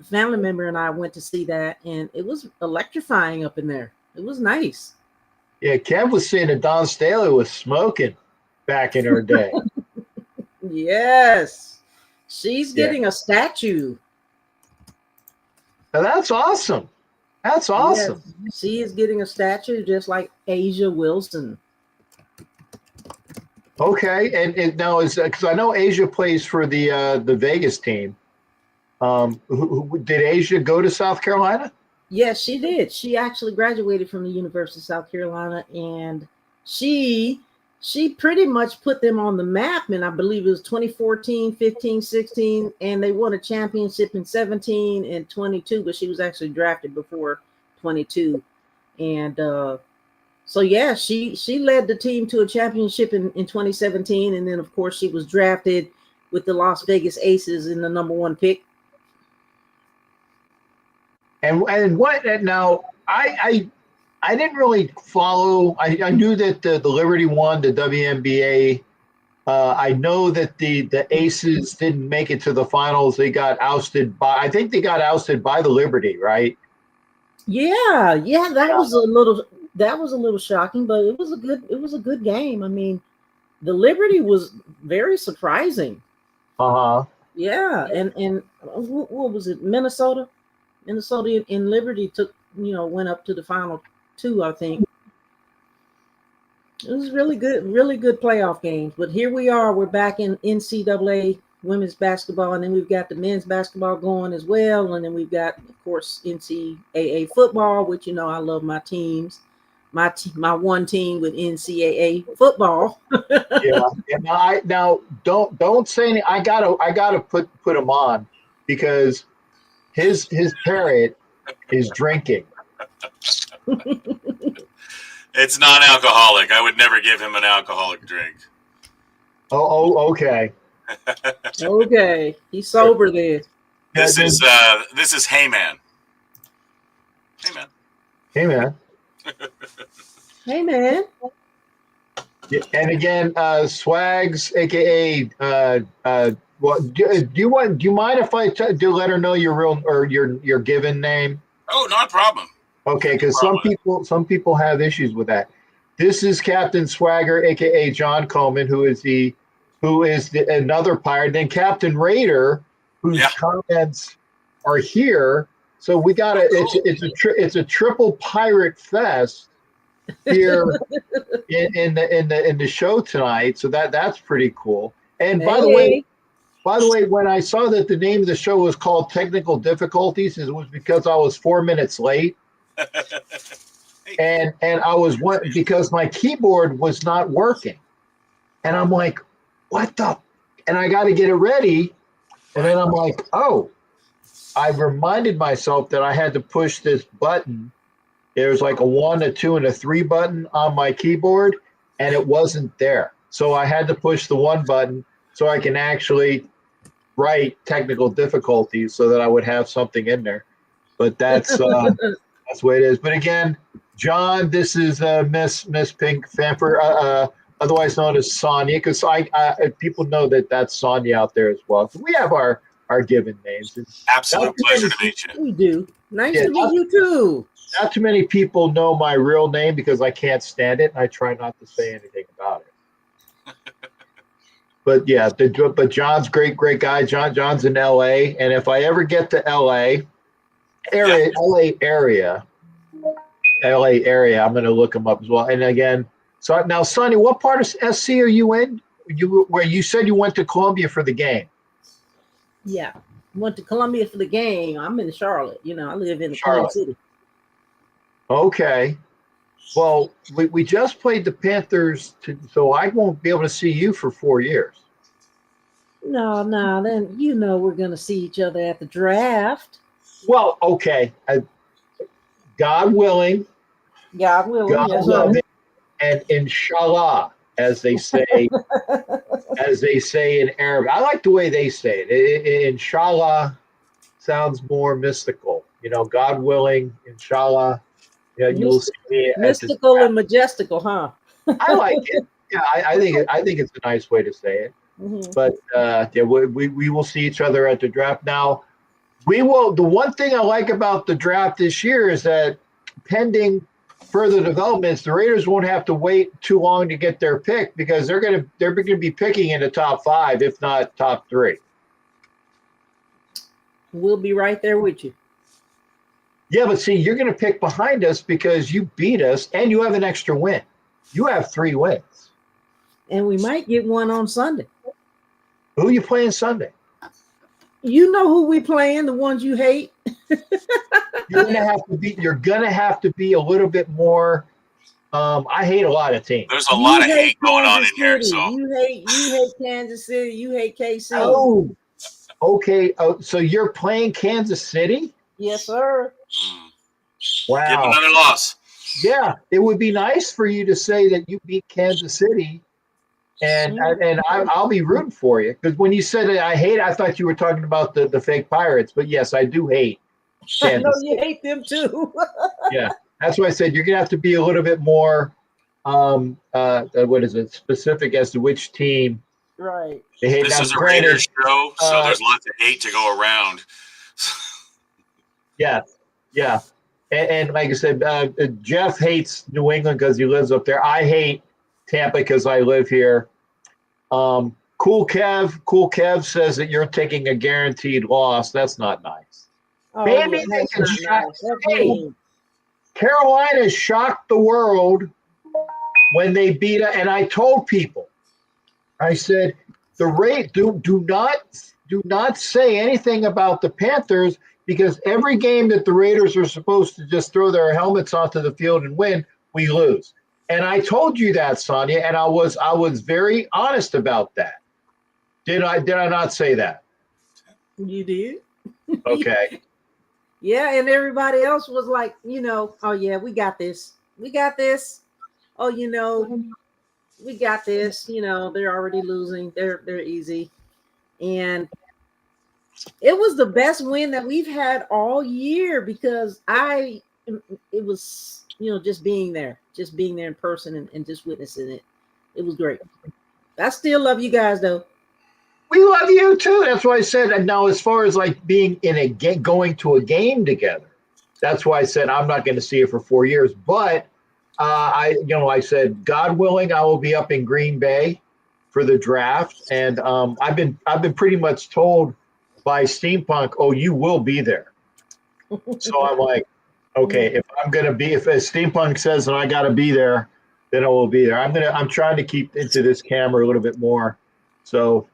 family member and I went to see that, and it was electrifying up in there. It was nice. Yeah, Kev was saying that Dawn Staley was smoking back in her day. Yes. She's getting a statue. Now, that's awesome. That's awesome. Yes, she is getting a statue just like Asia Wilson. Okay, and now is because I know Asia plays for the Vegas team. Did Asia go to South Carolina? Yes, she did. She actually graduated from the University of South Carolina, and she pretty much put them on the map. And I believe it was 2014, 15, 16, and they won a championship in 17 and 22. But she was actually drafted before 22, and so yeah, she led the team to a championship in 2017, and then of course she was drafted with the Las Vegas Aces in the #1 pick. And what now? I didn't really follow. I knew that the Liberty won the WNBA. I know that the Aces didn't make it to the finals. They got ousted by. I think they got ousted by the Liberty, right? Yeah, that was a little shocking, but it was a good game. I mean, the Liberty was very surprising. Yeah, and what was it? Minnesota and Liberty went up to the final 2, I think. It was really good playoff games. But here we are. We're back in NCAA women's basketball, and then we've got the men's basketball going as well, and then we've got, of course, NCAA football, which I love my teams. My one team with NCAA football. Yeah. And now don't say anything. I gotta put him on because his parrot is drinking. It's non-alcoholic. I would never give him an alcoholic drink. Oh, okay. Okay, he's sober then. This is Hey Man. Hey Man. Hey man. Hey man. Yeah, and again, Swags, aka well, do you mind if I do let her know your real or your given name? Oh, not a problem. Okay, because some people have issues with that. This is Captain Swagger, aka John Coleman, who is another pirate. Then Captain Raider, whose comments are here. So we got it's a triple pirate fest here in the show tonight. So that's pretty cool. And by the way, when I saw that the name of the show was called Technical Difficulties, it was because I was 4 minutes late. and I was because my keyboard was not working. And I'm like, what the? And I got to get it ready. And then I'm like, oh, I reminded myself that I had to push this button. There's like a 1, a 2, and a 3 button on my keyboard, and it wasn't there. So I had to push the 1 button so I can actually write technical difficulties so that I would have something in there. But that's that's the way it is. But again, John, this is Miss Pink Fanford, otherwise known as Sonia, because people know that's Sonia out there as well. So we have our given names. Absolute pleasure to meet you. We do. Nice to meet you too. Not too many people know my real name because I can't stand it, and I try not to say anything about it. But yeah, but John's great guy. John's in LA, and if I ever get to LA area, I'm going to look him up as well. And again, so now, Sonny, what part of SC are you in? Where you said you went to Columbia for the game? Yeah, went to Columbia for the game. I'm in Charlotte. I live in the Charlotte City. Okay. Well, we just played the Panthers, so I won't be able to see you for 4 years. No, then we're going to see each other at the draft. Well, okay. God willing. God willing. Yes, sir. And inshallah, as they say, in Arabic. I like the way they say it. Inshallah sounds more mystical. God willing, inshallah. Yeah, you'll see me mystical and majestical, huh? I like it. Yeah, I think it's a nice way to say it. Mm-hmm. But we will see each other at the draft. Now, we will. The one thing I like about the draft this year is that pending further developments, the Raiders won't have to wait too long to get their pick because they're going to be picking in the top 5, if not top 3. We'll be right there with you. Yeah, but see, you're going to pick behind us because you beat us and you have an extra win. You have 3 wins. And we might get one on Sunday. Who are you playing Sunday? You know who we playing, the ones you hate. You're gonna have to be a little bit more. I hate a lot of teams. There's a lot of hate going on in here. City. So You hate Kansas City. You hate KC. Oh, okay. Oh, so you're playing Kansas City? Yes, sir. Wow. give them another loss. Yeah, it would be nice for you to say that you beat Kansas City, and I'll be rooting for you, because when you said that I hate, I thought you were talking about the fake Pirates, but yes, I do hate I know Kansas you hate them too. Yeah, that's why I said you're gonna have to be a little bit more what is it, specific as to which team Right. they hate. This Now, is a granted, Raiders show, so there's lots of hate to go around. yeah, yeah. And like I said, Jeff hates New England because he lives up there. I hate Tampa because I live here. Cool Kev says that you're taking a guaranteed loss. That's not nice. Oh, Maybe yeah, they that's can not shock. nice. That's Hey, mean. Carolina shocked the world when they beat it. And I told people, I said, do not say anything about the Panthers, because every game that the Raiders are supposed to just throw their helmets onto the field and win, we lose. And I told you that, Sonia, and I was very honest about that. Did I not say that? You did. Okay. Yeah, and everybody else was like, oh yeah, we got this. We got this. Oh, we got this. They're already losing. They're easy. And it was the best win that we've had all year, because it was, just being there in person and just witnessing it. It was great. I still love you guys though. We love you too. That's why I said. And now, as far as like being in a game, going to a game together, that's why I said I'm not going to see it for 4 years. But I said, God willing, I will be up in Green Bay for the draft. And I've been pretty much told by Steampunk, oh, you will be there. So I'm like, okay, if Steampunk says that I got to be there, then I will be there. I'm trying to keep into this camera a little bit more. So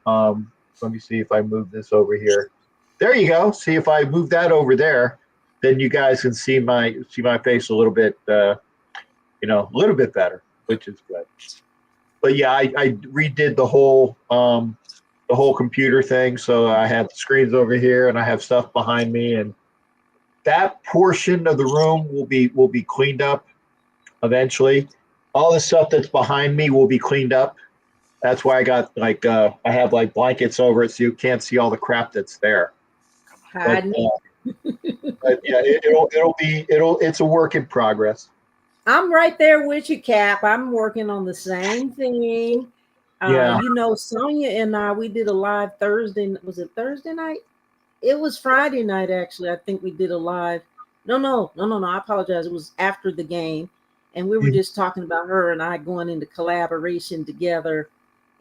let me see if I move this over here. There you go. See, if I move that over there, then you guys can see my face a little bit, a little bit better, which is good. But yeah, I redid the whole computer thing. So I have the screens over here and I have stuff behind me, and that portion of the room will be cleaned up eventually. All the stuff that's behind me will be cleaned up. That's why I got I have like blankets over it so you can't see all the crap that's there. But yeah, it's a work in progress. I'm right there with you, Cap. I'm working on the same thing. Yeah. Sonia and I, we did a live Thursday. Was it Thursday night? It was Friday night, actually. I think we did a live. No. I apologize. It was after the game. And we were just talking about her and I going into collaboration together.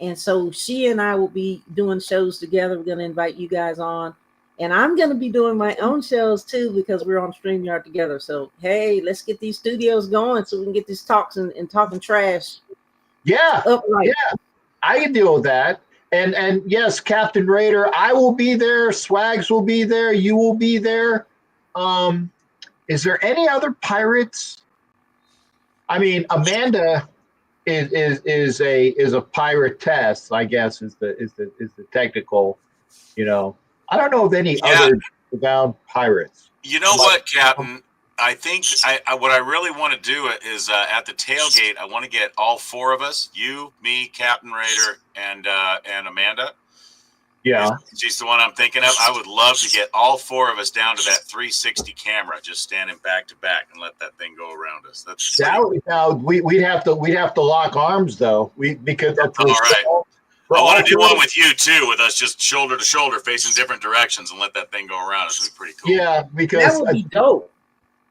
And so she and I will be doing shows together. We're going to invite you guys on. And I'm going to be doing my own shows too, because we're on StreamYard together. So, hey, let's get these studios going so we can get these talks and talking trash. Yeah. Upright. Yeah. I can deal with that. And yes, Captain Raider, I will be there. Swags will be there. You will be there. Is there any other pirates? I mean, Amanda is a piratess, I guess, is the technical, I don't know of any other bound pirates. You know what, Captain? I think what I really want to do is at the tailgate, I want to get all 4 of us, you, me, Captain Raider, and Amanda. Yeah. She's the one I'm thinking of. I would love to get all 4 of us down to that 360 camera, just standing back to back and let that thing go around us. We'd have to lock arms though. Because all right. I want to do one with you too, with us just shoulder to shoulder facing different directions and let that thing go around us. Would be pretty cool. Yeah, because that would be dope.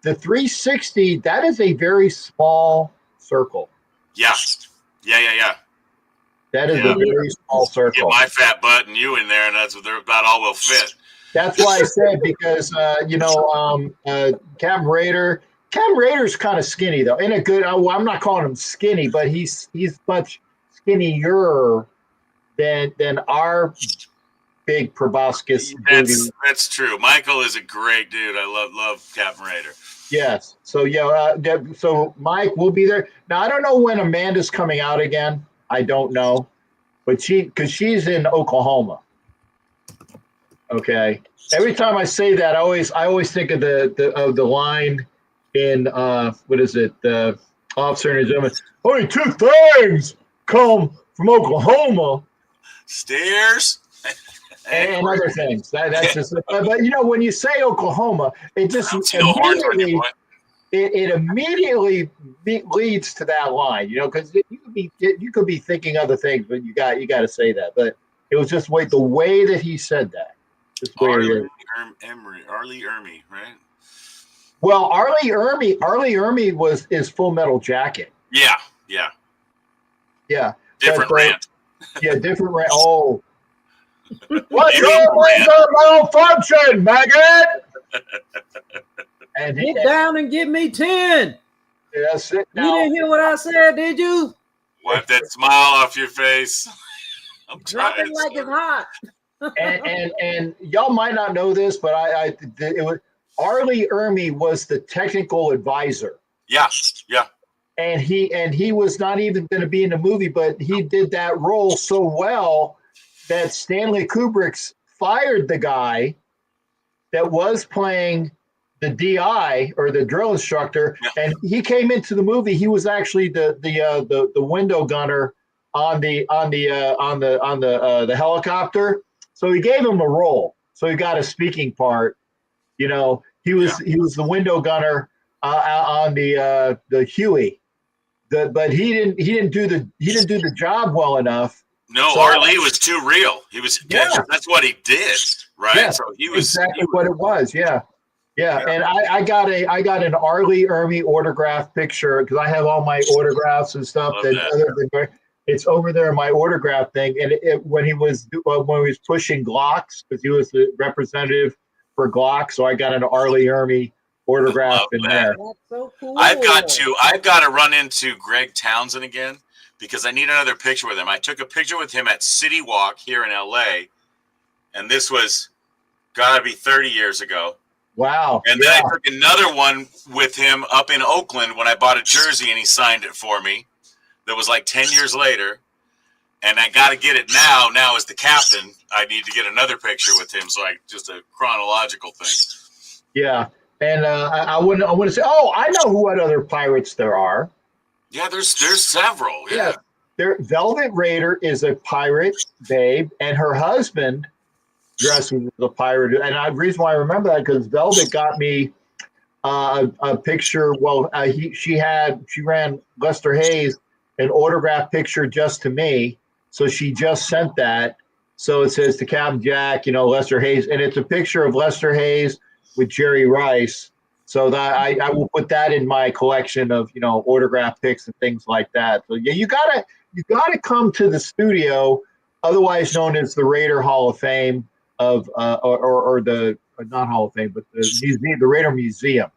The 360, that is a very small circle. Yeah. That is a very small circle. Get my fat butt and you in there, and that's about all we'll fit. That's why I said because Captain Raider's kind of skinny though. In a good. I'm not calling him skinny, but he's much skinnier than our big proboscis. That's true. Michael is a great dude. I love Captain Raider. Yes. So so Mike will be there. Now I don't know when Amanda's coming out again. I don't know, but because she's in Oklahoma. Okay. Every time I say that, I always think of the line in what is it? The Officer and His Gentleman. Only two things come from Oklahoma: stairs and other things. That's just. But when you say Oklahoma, it just it immediately leads to that line. Because you could be thinking other things, but you got to say that. But it was just the way that he said that. Arlie Ermy, right? Well, Arlie Ermy is Full Metal Jacket. Yeah. Different rant. Yeah, different rant. Oh, what's your malfunction, maggot? And get down and give me 10. Yeah, sit down. You didn't hear what I said, did you? Wipe that smile off your face. I'm Drop trying it like it's hot. and y'all might not know this, but it was Arlie Ermy was the technical advisor. Yeah. And he was not even going to be in the movie, but he did that role so well that Stanley Kubrick fired the guy that was playing the DI or the drill instructor, and he came into the movie. He was actually the window gunner on the helicopter. So he gave him a role. So he got a speaking part. He was the window gunner on the Huey. But he didn't do the job well enough. No, so, Arlie was too real. He was that's what he did, right? Yeah, so he was exactly what it was. Yeah. And I got an Arlie Ermy autograph picture because I have all my autographs and stuff. It's over there in my autograph thing. And when he was pushing Glocks, because he was the representative for Glock, so I got an Arlie Ermy autograph in there. That's so cool. I've got to run into Greg Townsend again because I need another picture with him. I took a picture with him at City Walk here in LA, and this was gotta be 30 years ago. Wow. And then I took another one with him up in Oakland when I bought a jersey and he signed it for me. That was like 10 years later. And I got to get it now. Now as the captain, I need to get another picture with him. So just a chronological thing. Yeah. And I want to say, I know what other pirates there are. Yeah, there's several. Yeah. Velvet Raider is a pirate babe, and her husband dresses as a pirate. And the reason why I remember that because Velvet got me a picture. Well, she ran Lester Hayes an autograph picture just to me, so she just sent that. So it says to Captain Jack, Lester Hayes, and it's a picture of Lester Hayes with Jerry Rice. So that I will put that in my collection of autograph pics and things like that. So yeah, you gotta come to the studio, otherwise known as the Raider Hall of Fame of or not Hall of Fame, but the museum, the Raider Museum.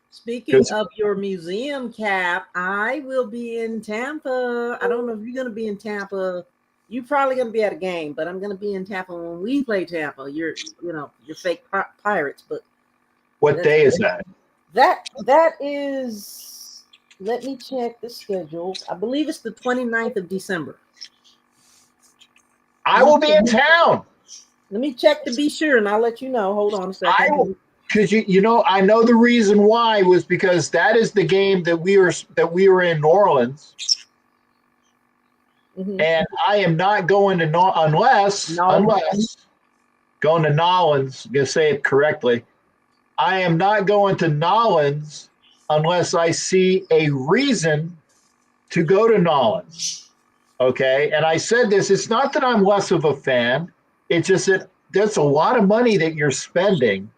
Speaking of your museum, Cap, I will be in Tampa. I don't know if you're going to be in Tampa. You're probably going to be at a game, but I'm going to be in Tampa when we play Tampa. You're fake Pirates, but what day is that? That is. Let me check the schedule. I believe it's the 29th of December. I will be in town. Let me check to be sure, and I'll let you know. Hold on a second. Because I know the reason why was because that is the game that we were in New Orleans, and I am not going to unless going to Nolans. I'm gonna say it correctly. I am not going to Nolans unless I see a reason to go to Nolans. Okay, and I said this. It's not that I'm less of a fan. It's just that there's a lot of money that you're spending.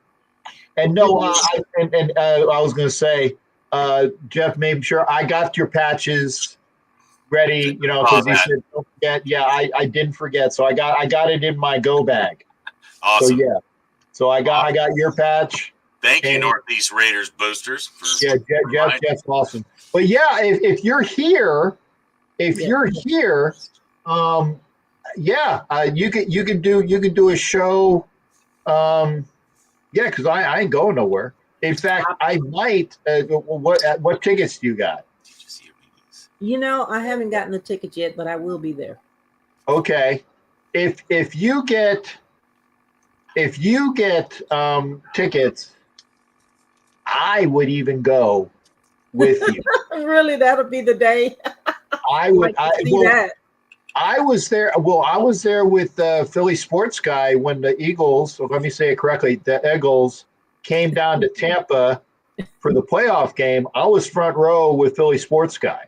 And no, I was going to say, Jeff made sure I got your patches ready, because he said, don't forget. Yeah, I didn't forget. So I got it in my go bag. Awesome. So I got your patch. Thank you, And- Northeast Raiders boosters. For Jeff's awesome. But yeah, if you're here, you can do a show. Because I ain't going nowhere. In fact, I might. What tickets do you got? You know, I haven't gotten the tickets yet, but I will be there. Okay, if you get tickets, I would even go with you. Really, that'll be the day. I would. That. I was there. Well, I was there with the Philly sports guy when the Eagles. Let me say it correctly. The Eagles came down to Tampa for the playoff game. I was front row with Philly sports guy.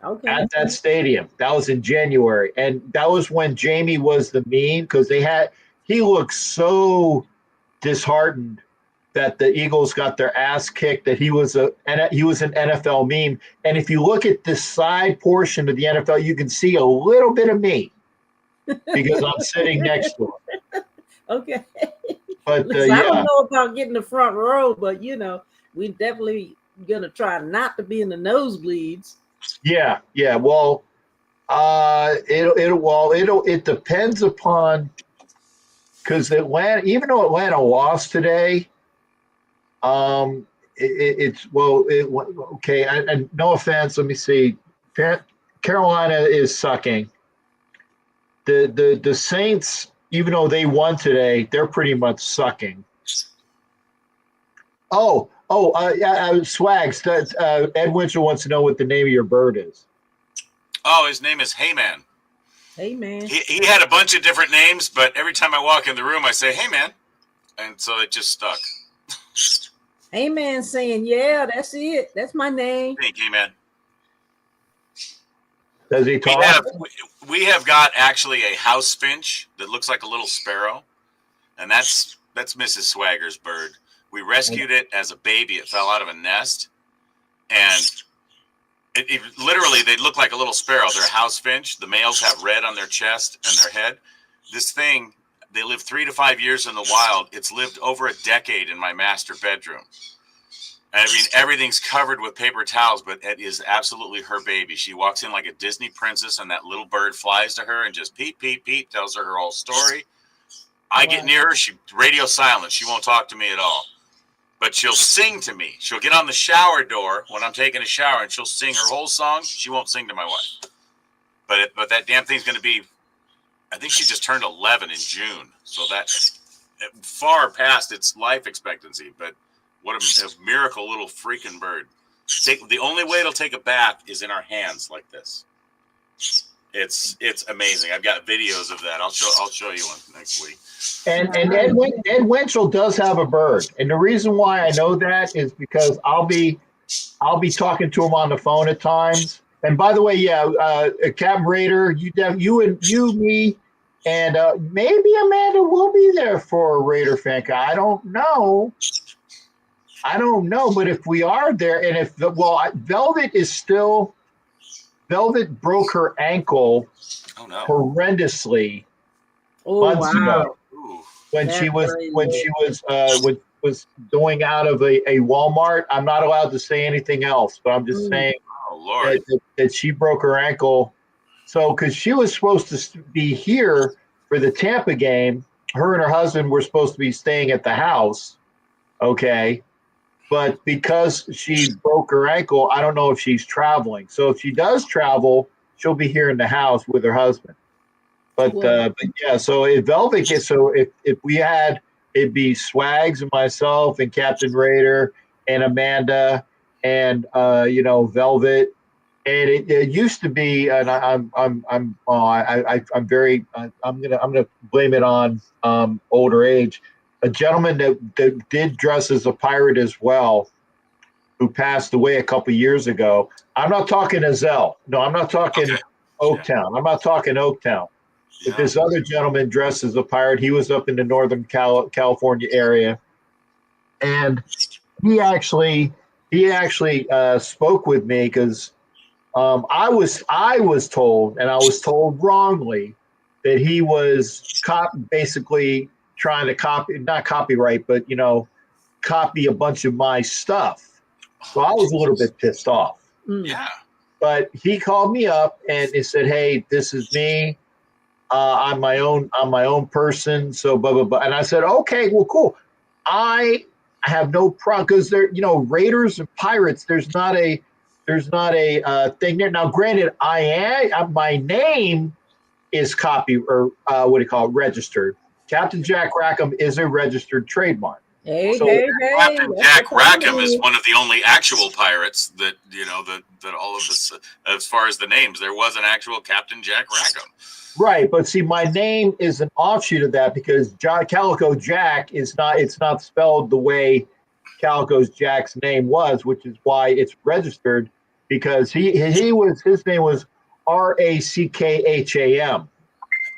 Okay. At that stadium. That was in January. And that was when Jamie was the meme because he looked so disheartened that the Eagles got their ass kicked, that he was an NFL meme. And if you look at the side portion of the NFL, you can see a little bit of me because I'm sitting next to him. Okay. But Listen, I don't know about getting the front row, but we definitely gonna try not to be in the nosebleeds. Yeah. Well, it depends upon, because Atlanta, even though Atlanta lost today, okay. And no offense, let me see. Carolina is sucking. The Saints, even though they won today, they're pretty much sucking. Swags. Ed Winchell wants to know what the name of your bird is. Oh, his name is Hey Man. Hey Man. He had a bunch of different names, but every time I walk in the room, I say Hey Man, and so it just stuck. Hey Man saying, yeah, that's it. That's my name. Thank you, man. Does he talk? We have got actually a house finch that looks like a little sparrow, and that's Mrs. Swagger's bird. We rescued it as a baby. It fell out of a nest, and it literally, they look like a little sparrow. They're a house finch. The males have red on their chest and their head. This thing, they live 3 to 5 years in the wild. It's lived over a decade in my master bedroom. I mean, everything's covered with paper towels, but it is absolutely her baby. She walks in like a Disney princess, and that little bird flies to her and just peep, peep, peep, tells her whole story. I get near her, she radio silent. She won't talk to me at all. But she'll sing to me. She'll get on the shower door when I'm taking a shower, and she'll sing her whole song. She won't sing to my wife. But that damn thing's going to be, I think she just turned 11 in June. So that's far past its life expectancy. But what a miracle little freaking bird. The only way it'll take a bath is in our hands like this. It's amazing. I've got videos of that. I'll show you one next week. And Ed Winchell does have a bird, and the reason why I know that is because I'll be talking to him on the phone at times. And by the way, Captain Raider, you, me, and maybe Amanda will be there for a Raider fan. I don't know, but if we are there, and if Velvet broke her ankle horrendously months ago when she was going out of a Walmart. I'm not allowed to say anything else, but I'm just saying that she broke her ankle. So because she was supposed to be here for the Tampa game, her and her husband were supposed to be staying at the house. Okay. But because she broke her ankle, I don't know if she's traveling. So if she does travel, she'll be here in the house with her husband. But yeah, so if Velvet gets, so if we had, it'd be Swags and myself and Captain Raider and Amanda and Velvet. And it used to be, and I'm gonna blame it on older age. A gentleman that did dress as a pirate as well, who passed away a couple years ago. I'm not talking Azelle. No, I'm not talking Oaktown. I'm not talking Oaktown. But this other gentleman dressed as a pirate, he was up in the Northern California area, and he actually spoke with me because I was told, and I was told wrongly, that he was caught basically trying to not copyright, but copy a bunch of my stuff. So I was a little bit pissed off. Yeah. But he called me up and he said, "Hey, this is me. I'm my own person." So blah blah blah. And I said, "Okay, well, cool. I have no problem because they're Raiders and Pirates. There's not a thing there. Now, granted, my name is registered. Captain Jack Rackham is a registered trademark. Hey, So- hey, Captain hey. Jack Rackham is one of the only actual pirates that that all of this, as far as the names, there was an actual Captain Jack Rackham. Right, but see, my name is an offshoot of that because Calico Jack it's not spelled the way Calico's Jack's name was, which is why it's registered, because his name was Rackham.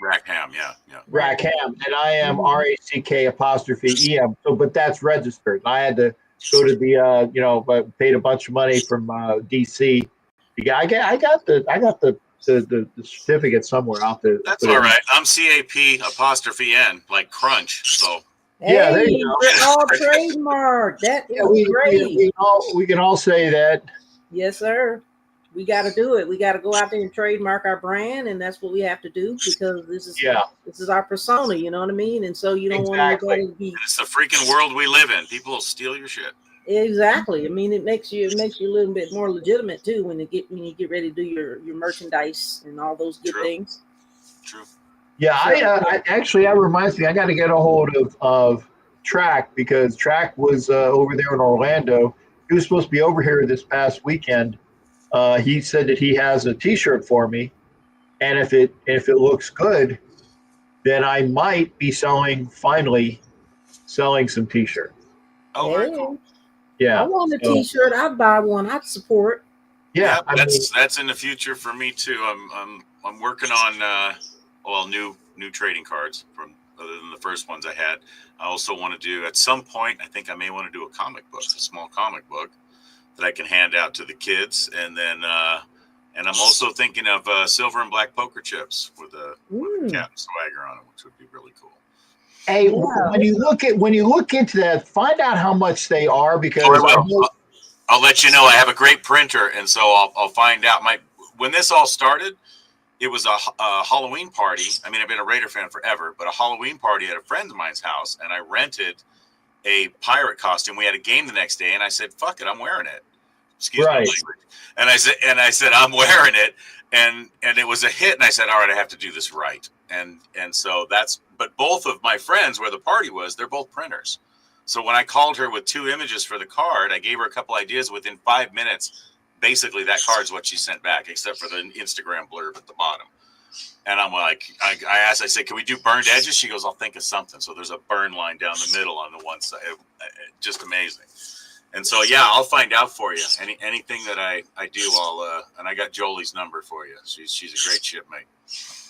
Rackham, yeah. Rackham, and I am RACK''EM. So, but that's registered. I had to go to the paid a bunch of money from DC. I got the certificate somewhere out there. That's all right. I'm CAP''N, like Crunch. So Hey, Yeah, there you go. we're all trademark. That is great. we can all say that. Yes, sir. We got to do it. We got to go out there and trademark our brand, and that's what we have to do because this is our persona. You know what I mean? And so you don't want anybody to be. it's the freaking world we live in. People will steal your shit. Exactly. I mean, it makes you a little bit more legitimate too when you get ready to do your merchandise and all those good things. True. Yeah, I actually that reminds me. I got to get a hold of Track because Track was over there in Orlando. He was supposed to be over here this past weekend. He said that he has a T-shirt for me, and if it looks good, then I might be finally selling some T-shirts. Oh, very cool. Yeah, I want a T-shirt. I'd buy one. I'd support. Yeah, that's in the future for me too. I'm working on new trading cards from other than the first ones I had. I also want to do at some point. I think I may want to do a small comic book that I can hand out to the kids, and then and I'm also thinking of silver and black poker chips with a Captain Swagger on it, which would be really cool. Hey, when you look into that, find out how much they are because I'll let you know. I have a great printer, and so I'll find out. When this all started, it was a Halloween party. I mean, I've been a Raider fan forever, but a Halloween party at a friend of mine's house, and I rented a pirate costume. We had a game the next day, and I said, "Fuck it, I'm wearing it." Excuse my language. And I said, "I'm wearing it," and it was a hit. And I said, "All right, I have to do this right." And so but both of my friends where the party was, they're both printers. So when I called her with 2 images for the card, I gave her a couple ideas. Within 5 minutes, basically that card's what she sent back, except for the Instagram blurb at the bottom. And I'm like, I asked, I said, "Can we do burned edges?" She goes, "I'll think of something." So there's a burn line down the middle on the one side. Just amazing. And so, yeah, I'll find out for you. Anything that I do, and I got Jolie's number for you. She's a great shipmate.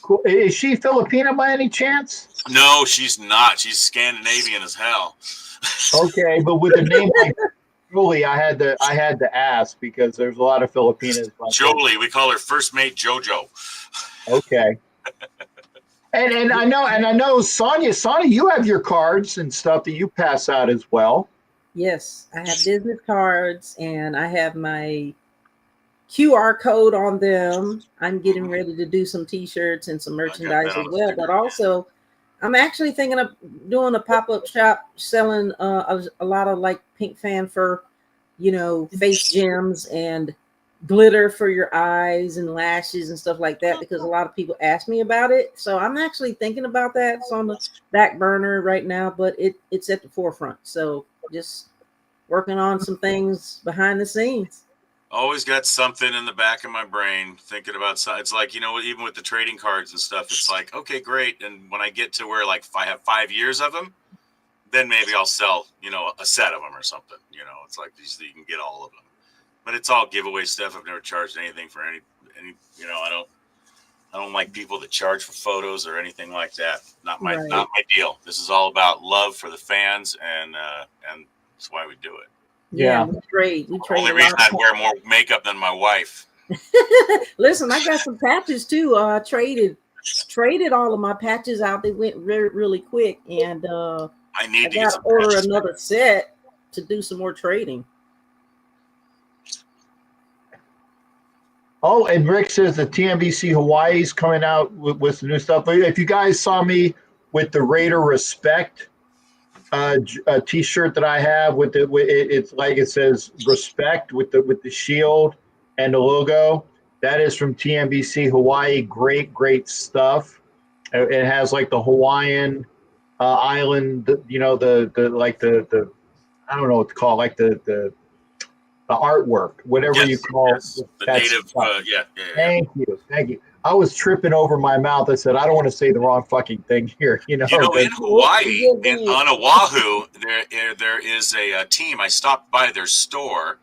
Cool. Is she Filipina by any chance? No, she's not. She's Scandinavian as hell. Okay, but with a name like Julie, I had to ask because there's a lot of Filipinas. Like Jolie, we call her First Mate JoJo. Okay. and I know Sonia, you have your cards and stuff that you pass out as well. Yes, I have business cards and I have my QR code on them. I'm getting ready to do some T-shirts and some merchandise as well. But also, I'm actually thinking of doing a pop-up shop selling a lot of like pink fan fur, face gems and glitter for your eyes and lashes and stuff like that because a lot of people ask me about it. So I'm actually thinking about that. It's on the back burner right now, but it's at the forefront. So just working on some things behind the scenes. Always got something in the back of my brain thinking about something. It's like, even with the trading cards and stuff, it's like, okay, great. And when I get to where like if I have 5 years of them, then maybe I'll sell, a set of them or something. It's like these, you can get all of them. But it's all giveaway stuff. I've never charged anything for any. I don't like people that charge for photos or anything like that. Not my deal. This is all about love for the fans, and that's why we do it. Yeah, we trade. The only reason I'd wear more makeup than my wife. Listen, I got some patches too. I traded traded all of my patches out. They went really quick, and I I got to order another set to do some more trading. Oh, and Rick says the TMBC Hawaii's coming out with some new stuff. If you guys saw me with the Raider Respect T-shirt that I have it's like it says Respect with the shield and the logo. That is from TMBC Hawaii. Great stuff. It has like the Hawaiian island, the I don't know what to call it, like the artwork, whatever you call the native. Yeah. Thank you. I was tripping over my mouth. I said I don't want to say the wrong fucking thing here. In Hawaii, on Oahu, there is a team. I stopped by their store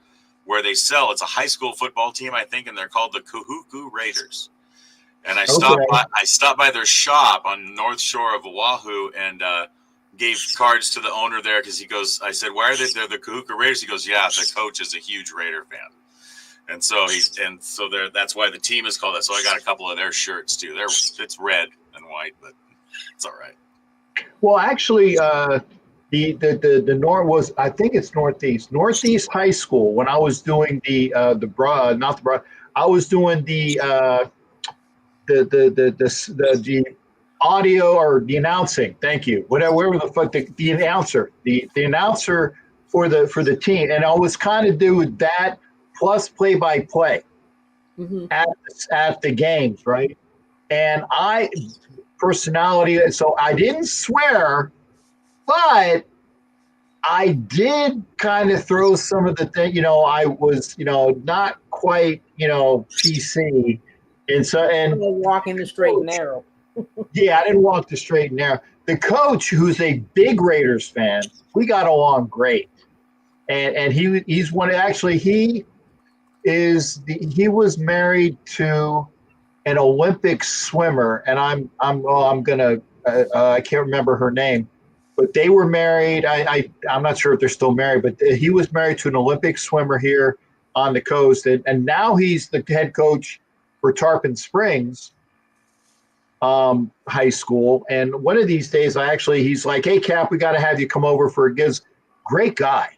where they sell. It's a high school football team, I think, and they're called the Kahuku Raiders. And I stopped by their shop on the North Shore of Oahu and gave cards to the owner there because he goes, I said, why are they're the Kahuku Raiders? He goes, yeah, the coach is a huge Raider fan. And so that's why the team is called that. So I got a couple of their shirts too. It's red and white, but it's all right. Well, actually, the North was, I think it's Northeast High School. When I was doing I was doing the audio or the announcing. Thank you. Whatever the fuck the announcer, the announcer for the team, and I was kind of do that plus play-by-play at the games, right? And personality. So I didn't swear, but I did kind of throw some of the thing. I was not quite PC. And walking the straight and narrow. Yeah, I didn't walk the straight and narrow. The coach, who's a big Raiders fan, we got along great, and he's one. Actually, he was married to an Olympic swimmer, and I can't remember her name, but they were married. I'm not sure if they're still married, but he was married to an Olympic swimmer here on the coast, and now he's the head coach for Tarpon Springs High School. And one of these days, he's like, hey, Cap, we got to have you come over for a giz. Great guy.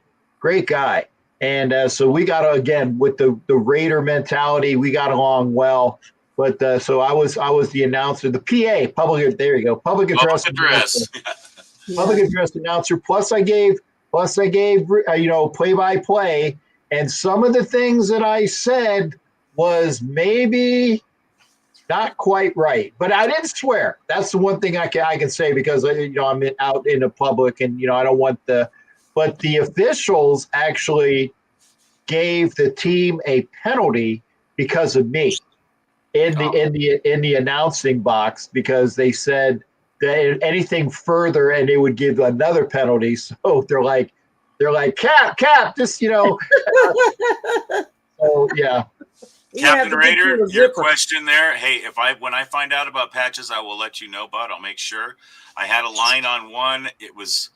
And so we got to, again, with the Raider mentality, we got along well. But so I was the announcer, the PA, public address announcer. Plus I gave play-by-play. And some of the things that I said was maybe not quite right, but I didn't swear. That's the one thing I can say because I'm out in the public, and I don't want but the officials actually gave the team a penalty because of me in the announcing box, because they said that anything further and they would give another penalty. So they're like Cap, just so yeah. Captain Raider, your question there. Hey, when I find out about patches, I will let you know, bud. I'll make sure. I had a line on one. It was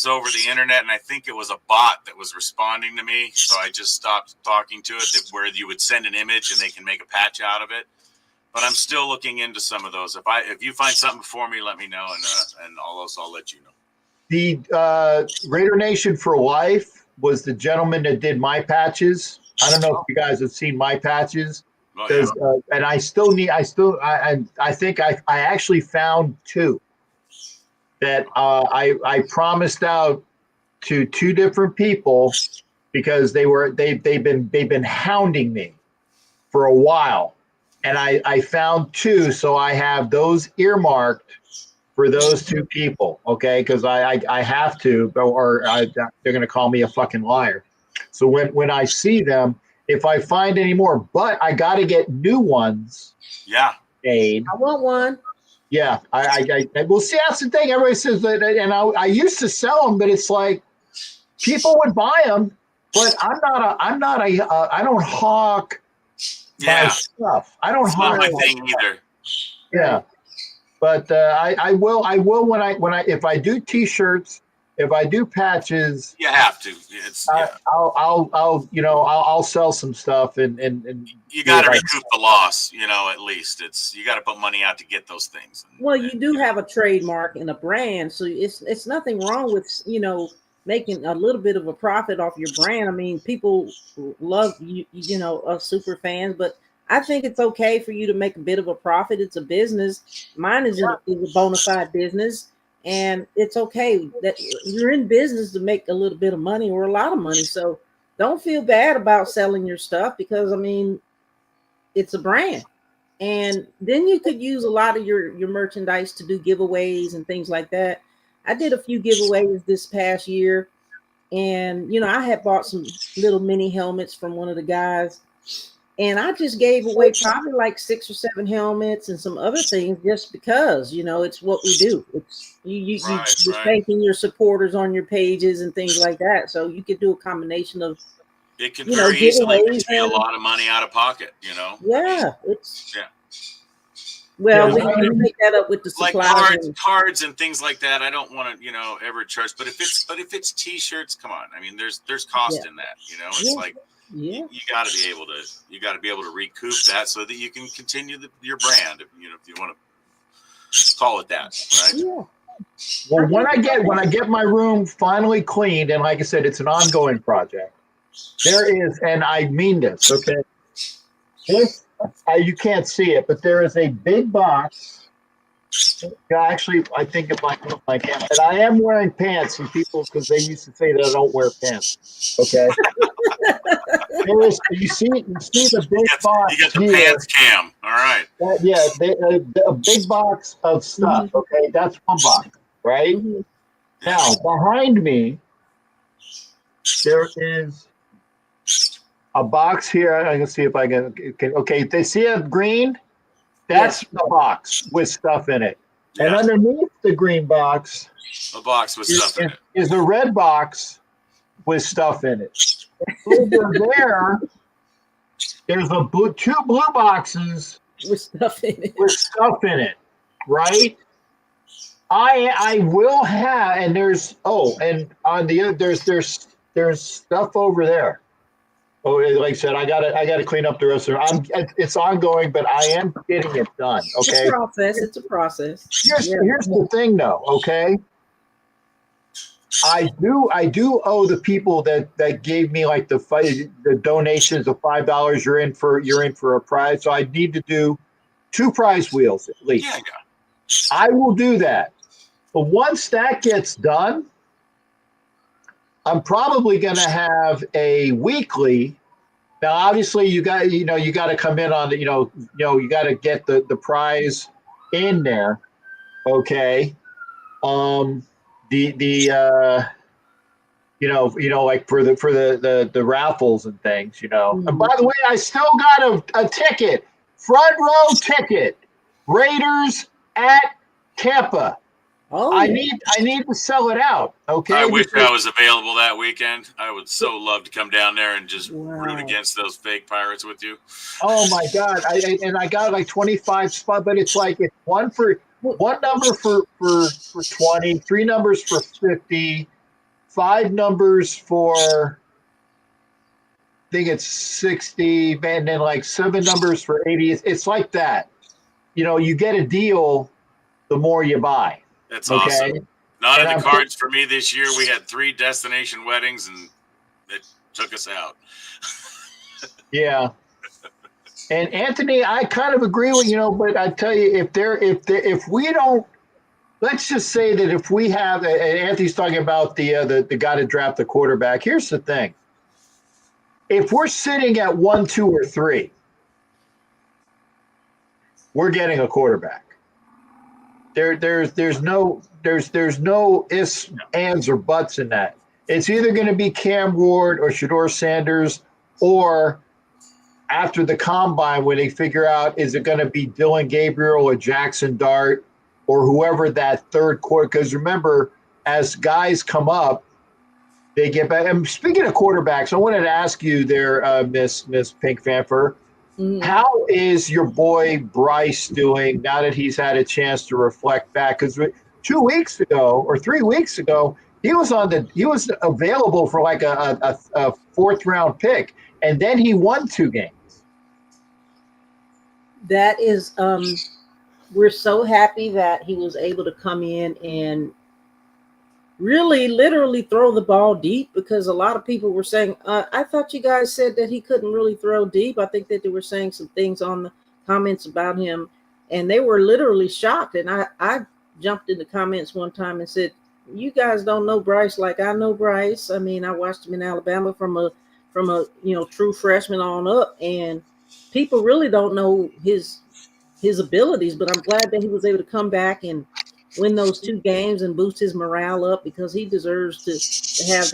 over the internet, and I think it was a bot that was responding to me. So I just stopped talking to it, where you would send an image and they can make a patch out of it. But I'm still looking into some of those. If you find something for me, let me know, and all those I'll let you know. The Raider Nation for Life was the gentleman that did my patches. I don't know if you guys have seen my patches, and I think I actually found two that I promised out to two different people because they've been hounding me for a while, and I found two, so I have those earmarked for those two people, okay? Because I have to, or they're going to call me a fucking liar. So when I see them, if I find any more, but I got to get new ones. Yeah. Made. I want one. Yeah. I will see. That's the thing. Everybody says that, and I used to sell them, but it's like people would buy them, but I don't hawk my stuff. I don't hawk my thing either. Yeah. But I will if I do T-shirts, if I do patches, You have to. It's I'll sell some stuff and you got to recoup the loss. At least you got to put money out to get those things. Well, you do have a trademark and a brand, so it's nothing wrong with making a little bit of a profit off your brand. I mean, people love us super fans, but I think it's okay for you to make a bit of a profit. It's a business. Mine is a bona fide business, and it's okay that you're in business to make a little bit of money or a lot of money. So don't feel bad about selling your stuff, because I mean, it's a brand. And then you could use a lot of your merchandise to do giveaways and things like that. I did a few giveaways this past year, and I had bought some little mini helmets from one of the guys, and I just gave away probably like 6 or 7 helmets and some other things, just because it's what we do. It's you're thanking your supporters on your pages and things like that. So you could do a combination of it can very easily be a lot of money out of pocket. Yeah, Well, we can make that up with the like suppliers, cards and things like that. I don't want to, ever charge. But if it's T-shirts, come on. I mean, there's cost in that. It's like you got to be able to recoup that so that you can continue your brand. If you want to call it that, right? Yeah. Well, when I get my room finally cleaned, and like I said, it's an ongoing project. There is, and I mean this. Okay, this. You can't see it, but there is a big box. Actually, I think it might look like it. And I am wearing pants, and people, because they used to say that I don't wear pants. Okay. You see the big box. You got the here. pants cam. All right. A big box of stuff. Okay, that's one box, right? Mm-hmm. Now behind me, there is a box here. I can see if I can. Okay, they see a green? That's the box with stuff in it. Yeah. And underneath the green box, a box with stuff in it, is a red box with stuff in it. Over there's two blue boxes with stuff in it. Right? I will have, and there's and on the other there's stuff over there. Oh, like I said, I gotta clean up the rest of it. It's ongoing, but I am getting it done. Okay. It's a process. Here's the thing, though. Okay. I do owe the people that gave me like the donations of $5. You're in for a prize. So I need to do 2 prize wheels at least. Yeah. I will do that. But once that gets done, I'm probably going to have a weekly. Now, obviously, you got to come in on you got to get the prize in there. Okay. Like for the raffles and things, Mm-hmm. And by the way, I still got a ticket, front row ticket, Raiders at Tampa. Oh, I need to sell it out. Okay. I wish I was available that weekend. I would so love to come down there and just root against those fake Pirates with you. Oh my God! I got like 25 spots, but it's like it's one number for 20, 3 numbers for 50, 5 numbers for I think it's 60, and then like 7 numbers for 80. It's like that. You get a deal the more you buy. That's awesome. None of the cards for me this year. We had 3 destination weddings, and it took us out. Yeah. And Anthony, I kind of agree with but I tell you, if we don't, let's just say that if we have, and Anthony's talking about the guy to draft the quarterback. Here's the thing: if we're sitting at 1, 2, or 3, we're getting a quarterback. There's no ifs, ands, or buts in that. It's either going to be Cam Ward or Shedeur Sanders, or after the combine when they figure out, is it going to be Dylan Gabriel or Jackson Dart or whoever that third quarter? Because remember, as guys come up, they get back. And speaking of quarterbacks, I wanted to ask you there, Miss Pink Fanfur, how is your boy Bryce doing now that he's had a chance to reflect back? Because 2 weeks ago or 3 weeks ago, He was available for like a fourth round pick, and then he won 2 games. That is, we're so happy that he was able to come in and really literally throw the ball deep, because a lot of people were saying, I thought you guys said that he couldn't really throw deep. I think that they were saying some things on the comments about him, and they were literally shocked. And I jumped in the comments one time and said, you guys don't know Bryce like I know Bryce. I mean, I watched him in Alabama from a true freshman on up, and people really don't know his abilities. But I'm glad that he was able to come back and win those 2 games and boost his morale up, because he deserves to have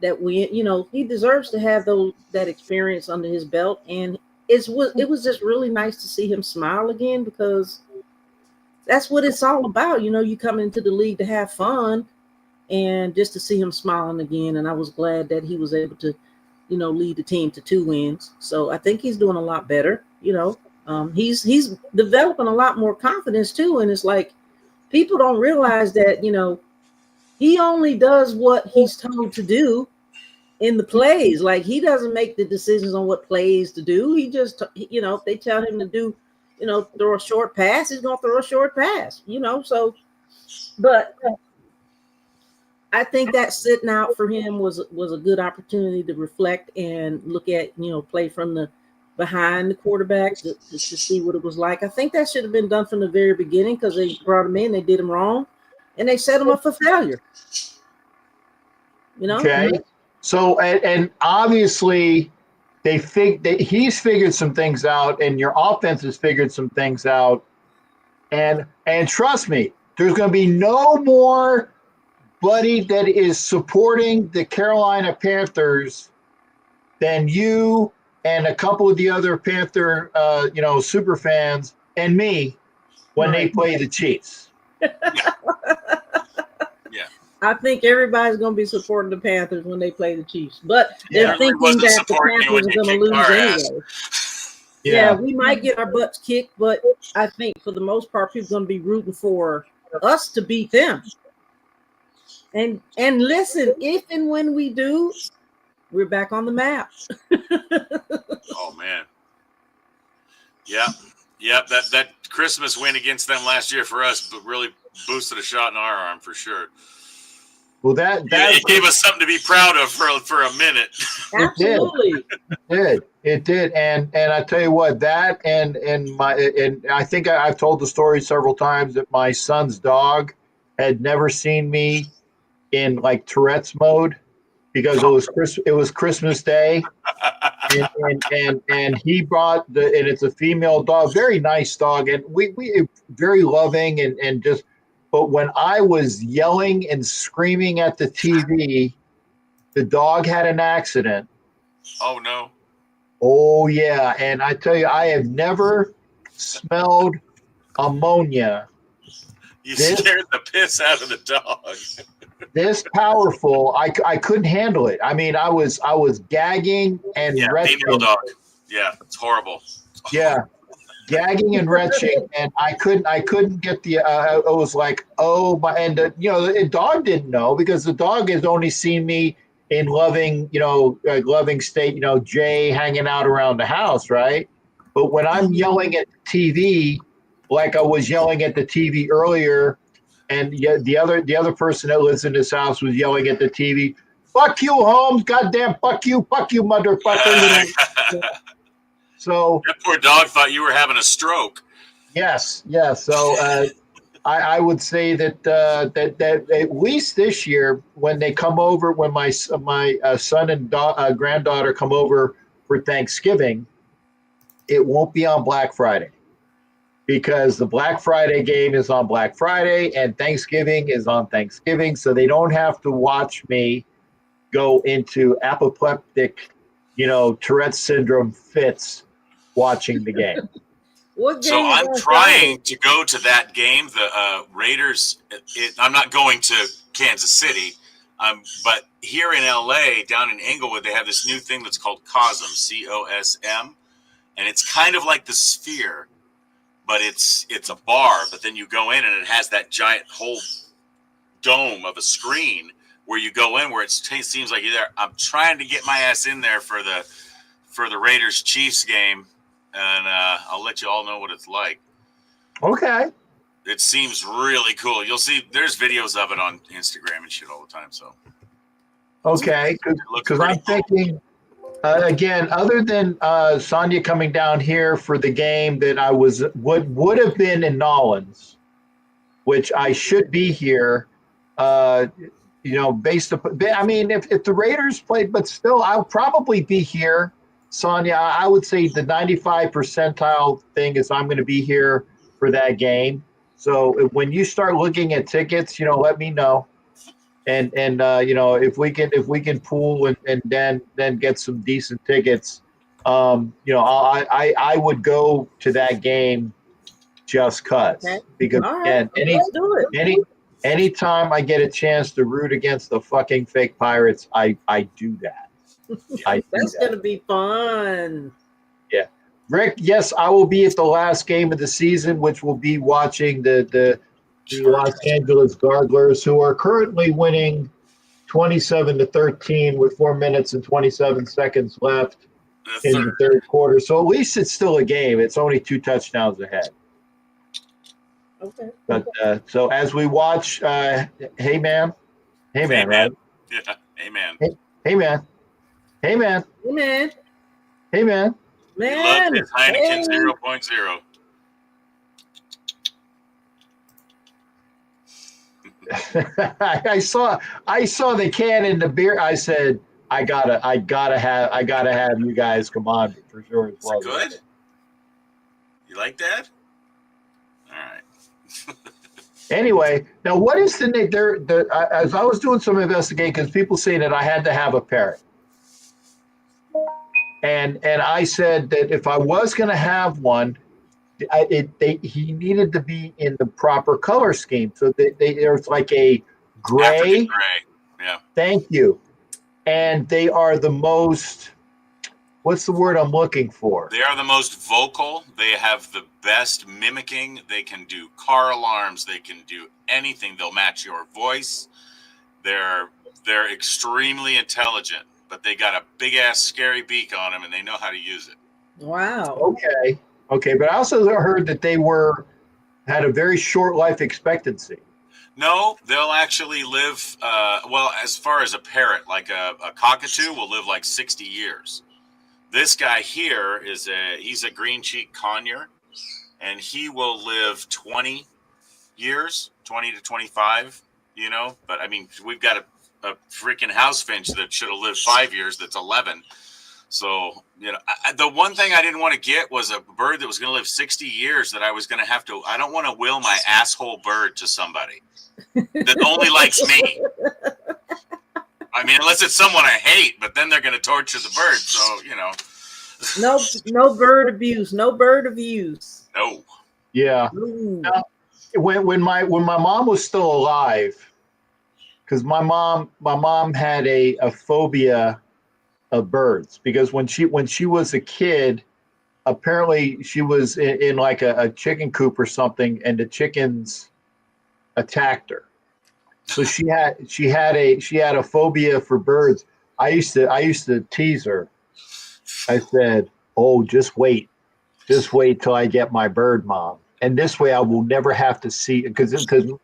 that win. He deserves to have that experience under his belt. And it was just really nice to see him smile again, because that's what it's all about. You come into the league to have fun, and just to see him smiling again. And I was glad that he was able to, lead the team to 2 wins. So I think he's doing a lot better. He's developing a lot more confidence too. And it's like, people don't realize that, he only does what he's told to do in the plays. Like, he doesn't make the decisions on what plays to do. He just, if they tell him to do, throw a short pass, he's going to throw a short pass, so, but I think that sitting out for him was a good opportunity to reflect and look at, play from the behind the quarterback to see what it was like. I think that should have been done from the very beginning, because they brought him in, they did him wrong, and they set him up for failure. Okay. So, and obviously he's figured some things out, and your offense has figured some things out. And trust me, there's going to be no more buddy that is supporting the Carolina Panthers than you and a couple of the other Panther, super fans and me when they play the Chiefs. Yeah. I think everybody's going to be supporting the Panthers when they play the Chiefs, but they're thinking that the Panthers are going to lose anyway. Yeah, we might get our butts kicked, but I think for the most part, people are going to be rooting for us to beat them. And listen, if and when we do, we're back on the map. Oh man. Yep. That Christmas win against them last year for us, but really boosted a shot in our arm for sure. Well, that it gave us something to be proud of for a minute. Absolutely, it did. And I tell you what, that and I think I've told the story several times that my son's dog had never seen me in like Tourette's mode, because it was Christmas Day, and he brought and it's a female dog, very nice dog, and we very loving and just. But when I was yelling and screaming at the TV, the dog had an accident. Oh no! Oh yeah, and I tell you, I have never smelled ammonia. You scared the piss out of the dog. This powerful, I couldn't handle it. I mean, I was gagging and retching. Female dog. Yeah, it's horrible. Yeah, gagging and retching, and I couldn't get the. It was like, oh my, and the dog didn't know, because the dog has only seen me in loving state, Jay hanging out around the house, right? But when I'm yelling at the TV, like I was yelling at the TV earlier. And the other person that lives in this house was yelling at the TV, "Fuck you, Holmes! Goddamn, fuck you, motherfucker!" So that poor dog thought you were having a stroke. Yes. So I would say that at least this year, when they come over, when my son and granddaughter come over for Thanksgiving, it won't be on Black Friday. Because the Black Friday game is on Black Friday and Thanksgiving is on Thanksgiving. So they don't have to watch me go into apoplectic, Tourette's syndrome fits watching the game. So I'm trying to go to that game. The Raiders, I'm not going to Kansas City, but here in LA, down in Inglewood, they have this new thing that's called COSM, COSM. And it's kind of like the Sphere. But it's a bar, but then you go in and it has that giant whole dome of a screen, where you go in where it seems like you're there. I'm trying to get my ass in there for the Raiders Chiefs game, and I'll let you all know what it's like. Okay. It seems really cool. You'll see there's videos of it on Instagram and shit all the time. So Okay, because I'm thinking again, other than Sonia coming down here for the game that I would have been in Nolans, which I should be here. Based upon, I mean, if the Raiders played, but still, I'll probably be here. Sonia, I would say the 95 percentile thing is I'm going to be here for that game. So when you start looking at tickets, let me know, and if we can pool and then get some decent tickets, I would go to that game just cause, Okay. because All right. Let's do it. anytime I get a chance to root against the fucking fake Pirates, I do that. That's gonna be fun. Yeah. Rick, yes, I will be at the last game of the season, which will be watching the Los Angeles Garglers, who are currently winning 27-13 with 4 minutes and 27 seconds left in the third quarter. So at least it's still a game. It's only 2 touchdowns ahead. Okay. But so as we watch, hey man, right? Yeah, amen. Hey man, Man. hey man. He loved his Heineken 0.0. I saw the can in the beer. I said, I gotta have you guys come on for sure. Is it good? You like that? All right. Anyway, now what is the name? As I was doing some investigating, because people say that I had to have a parrot, and I said that if I was going to have one, he needed to be in the proper color scheme. So there's like a gray. African gray. Yeah. Thank you. And they are the most. What's the word I'm looking for? They are the most vocal. They have the best mimicking. They can do car alarms. They can do anything. They'll match your voice. They're extremely intelligent, but they got a big ass scary beak on them, and they know how to use it. Wow. Okay, but I also heard that they had a very short life expectancy. No, they'll actually live. As far as a parrot, like a cockatoo, will live like 60 years. This guy here he's a green cheek conure, and he will live 20 years, 20 to 25, But, I mean, we've got a freaking house finch that should have lived 5 years that's 11. So, the one thing I didn't want to get was a bird that was going to live 60 years that I was going to have to – I don't want to will my asshole bird to somebody that only likes me. I mean, unless it's someone I hate, but then they're going to torture the bird. So, No bird abuse. No bird abuse. No. Yeah. Now, when my mom was still alive, because my mom had a phobia of birds, because when she was a kid, apparently she was in like a chicken coop or something, and the chickens attacked her. So she had a phobia for birds. I used to tease her. I said, "Oh, just wait till I get my bird, Mom, and this way I will never have to see." Because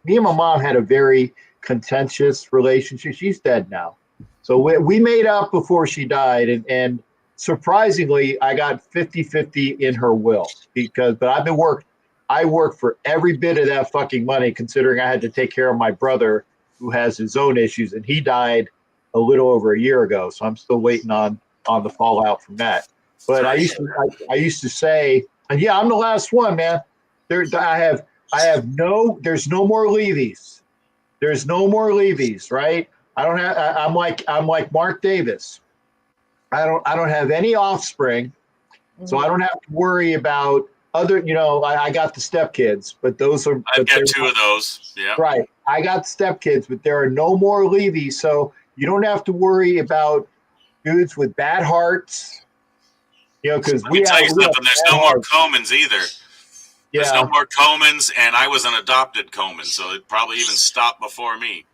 me and my mom had a very contentious relationship. She's dead now, so we made up before she died, and surprisingly, I got 50-50 in her will, but I worked for every bit of that fucking money, considering I had to take care of my brother who has his own issues, and he died a little over a year ago. So I'm still waiting on the fallout from that. But I used to say, and yeah, I'm the last one, man. There's no more Levies. There's no more Levies, right? I'm like Mark Davis. I don't have any offspring, so I don't have to worry about other. I got the stepkids, but those are. I've got 2 of those. Yeah. Right. I got stepkids, but there are no more Levies, so you don't have to worry about dudes with bad hearts. Because Let me tell you something. There's no more Comans either. Yeah. There's no more Comans, and I was an adopted Coman, so it probably even stopped before me.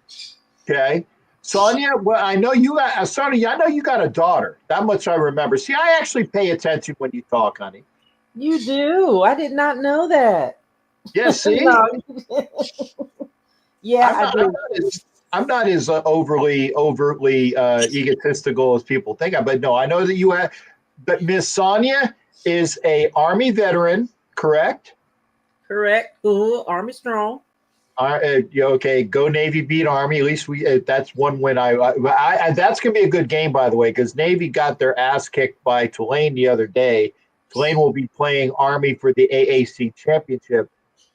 Okay. Sonia, well, I know you got Sonia. I know you got a daughter. That much I remember. See, I actually pay attention when you talk, honey. You do. I did not know that. Yeah, see, No. Yeah, I do. I'm not as overtly egotistical as people think. But no, I know that you have. But Miss Sonia is a Army veteran, correct? Correct. Cool. Army strong. Okay, go Navy, beat Army. At least we. That's one win. That's gonna be a good game, by the way, because Navy got their ass kicked by Tulane the other day. Tulane will be playing Army for the AAC championship,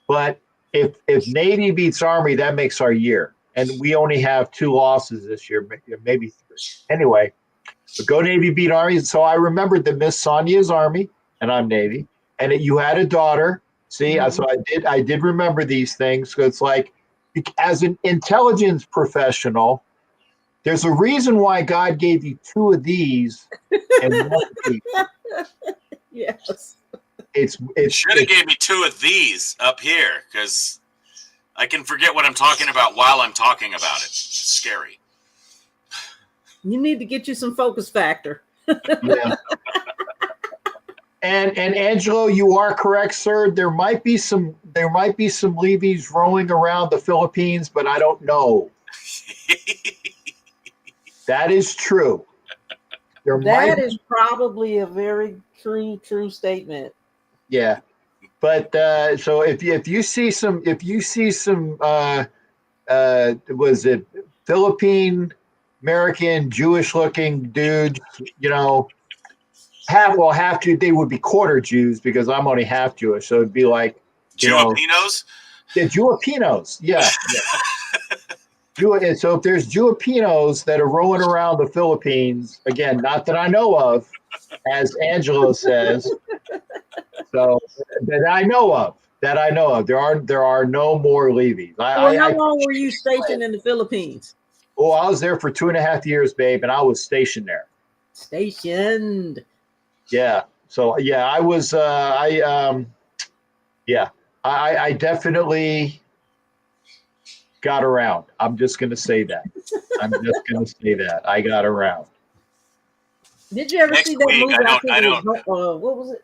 but if Navy beats Army, that makes our year, and we only have 2 losses this year, maybe 3. Anyway, but go Navy, beat Army. So I remembered that Miss Sonia is Army, and I'm Navy, and that you had a daughter. See, so I did remember these things. So it's like, as an intelligence professional, there's a reason why God gave you 2 of these and 1 of these. Yes. It should have gave me 2 of these up here, because I can forget what I'm talking about while I'm talking about it. It's scary. You need to get you some focus factor. Yeah. And Angelo, you are correct, sir. There might be some levies rolling around the Philippines, but I don't know. That is true. That is probably a very true statement. Yeah, but so if you see some was it Philippine American Jewish looking dudes, half Jew, they would be quarter Jews because I'm only half Jewish, so it'd be like Jewipinos? Yeah, Jewipinos. Yeah. So if there's Jewipinos that are rolling around the Philippines, again, not that I know of, as Angelo says, so that I know of, there are no more levies. How long were you stationed in the Philippines? Oh, I was there for 2.5 years, babe, and I was stationed there. Stationed. Yeah. So yeah, I was. I definitely got around. I'm just going to say that. I got around. Did you ever see that movie? I don't. What was it?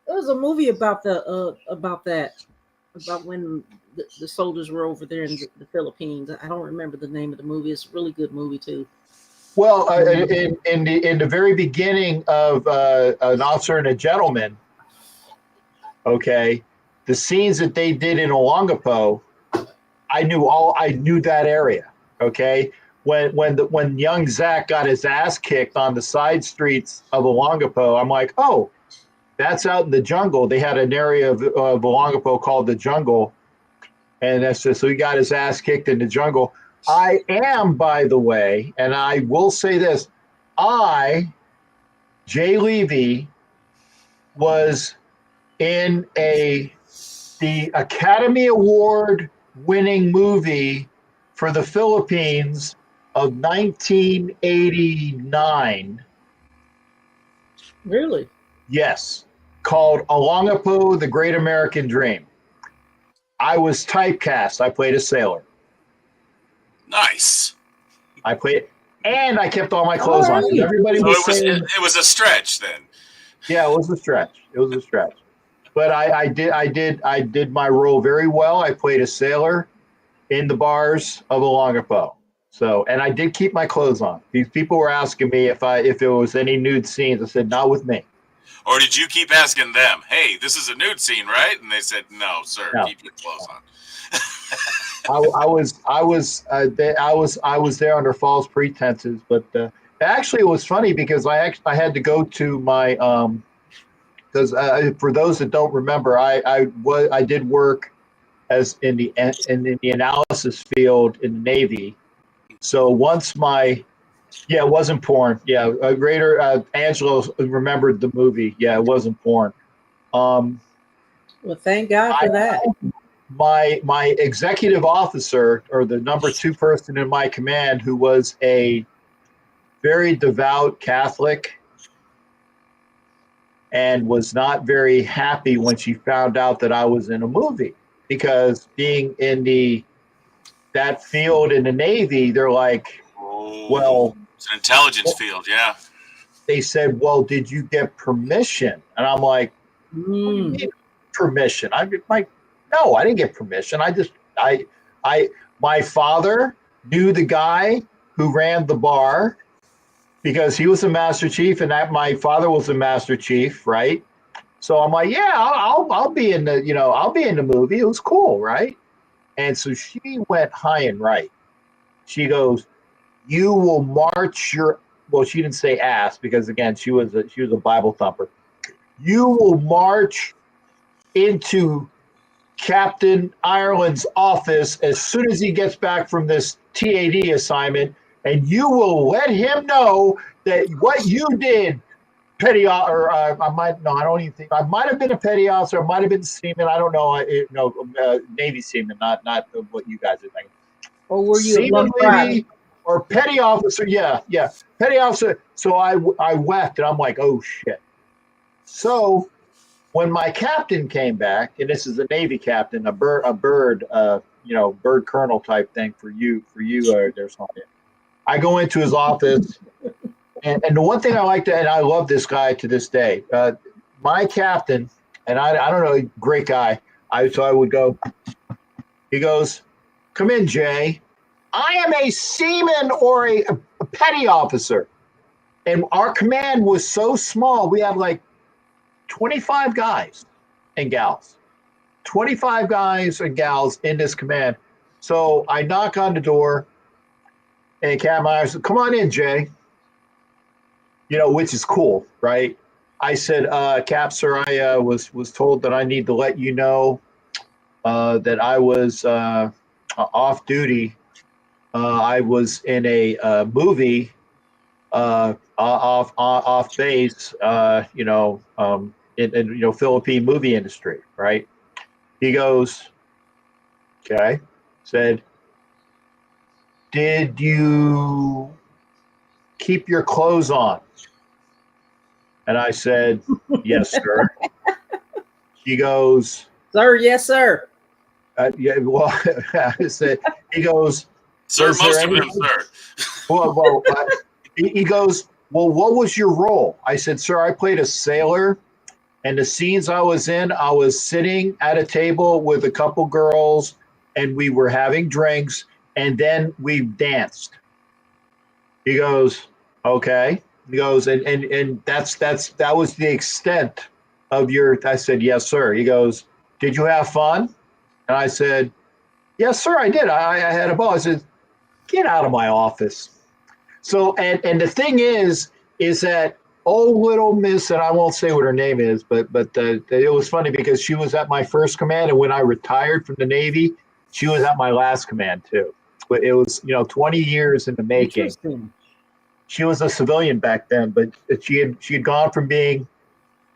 It was a movie about when the soldiers were over there in the Philippines. I don't remember the name of the movie. It's a really good movie too. Well, in the very beginning of An Officer and a Gentleman, okay, the scenes that they did in Olongapo, I knew that area. Okay, when young Zach got his ass kicked on the side streets of Olongapo, I'm like, oh, that's out in the jungle. They had an area of Olongapo called the Jungle, and that's just, so he got his ass kicked in the jungle. I am, by the way, and I will say this, Jay Levy, was in the Academy Award winning movie for the Philippines of 1989. Really? Yes, called Olongapo, The Great American Dream. I was typecast. I played a sailor. Nice. I played, and I kept all my clothes on. Everybody was saying it was a stretch then. Yeah, it was a stretch. But I did my role very well. I played a sailor in the bars of Olongapo. So, and I did keep my clothes on. These people were asking me if there was any nude scenes. I said, not with me. Or did you keep asking them, hey, this is a nude scene, right? And they said, no, sir, keep your clothes on. I was there under false pretenses, but actually it was funny because I had to go to my because for those that don't remember, I did work as in the analysis field in the Navy. So once it wasn't porn. Yeah, Angelo remembered the movie. Yeah, it wasn't porn. Well, thank God for that. My executive officer, or the number 2 person in my command, who was a very devout Catholic and was not very happy when she found out that I was in a movie, because being in that field in the Navy, they're like, Oh, Well, it's an intelligence field, yeah. they said, well, did you get permission? And I'm like, what do you mean permission? I'm like, no, I didn't get permission. My father knew the guy who ran the bar because he was a master chief, and that my father was a master chief, right? So I'm like, yeah, I'll be in the, I'll be in the movie. It was cool, right? And so she went high and right. She goes, you will march your, well, she didn't say ass because again, she was a Bible thumper. You will march into Captain Ireland's office as soon as he gets back from this TAD assignment, and you will let him know that what you did, petty, or I don't even think I might have been a petty officer, I might have been seaman, I don't know, Navy seaman, not what you guys are thinking. Or were you Seaman a lady or petty officer? Yeah, petty officer. So I wept, and I'm like, oh shit. So when my captain came back, and this is a Navy captain, a bird, bird colonel type thing for you, there's something. I go into his office, and the one thing I like to, and I love this guy to this day, my captain, and I don't know, great guy. So I would go, he goes, come in, Jay. I am a seaman or a petty officer. And our command was so small, we had like 25 guys and gals. 25 guys and gals in this command. So I knock on the door, and Captain Myers said, come on in, Jay. Which is cool, right? I said, Cap, sir, I was told that I need to let you know that I was off duty. I was in a movie off base, in Philippine movie industry, right? He goes, okay. Said, did you keep your clothes on? And I said, yes, sir. He goes, Sir, yes, sir. yeah, well, I said, he goes, Sir, most of them, sir. Well, he goes, well, what was your role? I said, sir, I played a sailor, and the scenes I was in, I was sitting at a table with a couple girls, and we were having drinks, and then we danced. He goes, okay. He goes, and that was the extent of your. I said, yes, sir. He goes, did you have fun? And I said, yes, sir, I did. I had a ball. I said, get out of my office. So, and the thing is that old little miss, and I won't say what her name is, but it was funny because she was at my first command, and when I retired from the Navy, she was at my last command too. But it was 20 years in the making. She was a civilian back then, but she had gone from being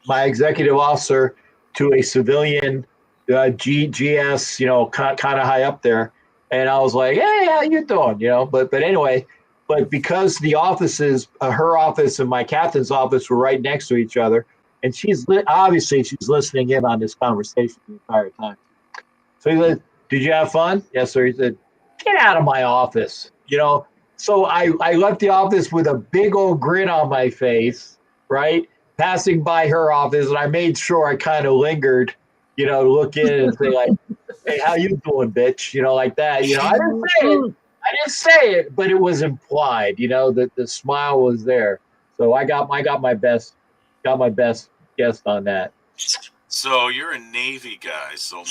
my executive officer to a civilian GS, kind of high up there. And I was like, hey, how you doing? But anyway, but because the offices, her office and my captain's office were right next to each other, and obviously she's listening in on this conversation the entire time. So he said, did you have fun? Yes, sir. He said, get out of my office. So I left the office with a big old grin on my face, right? Passing by her office, and I made sure I kind of lingered, look in and say like, hey, how you doing, bitch? Like that. I didn't say it, but it was implied, that the smile was there. So I got my best guess on that. So you're a Navy guy. So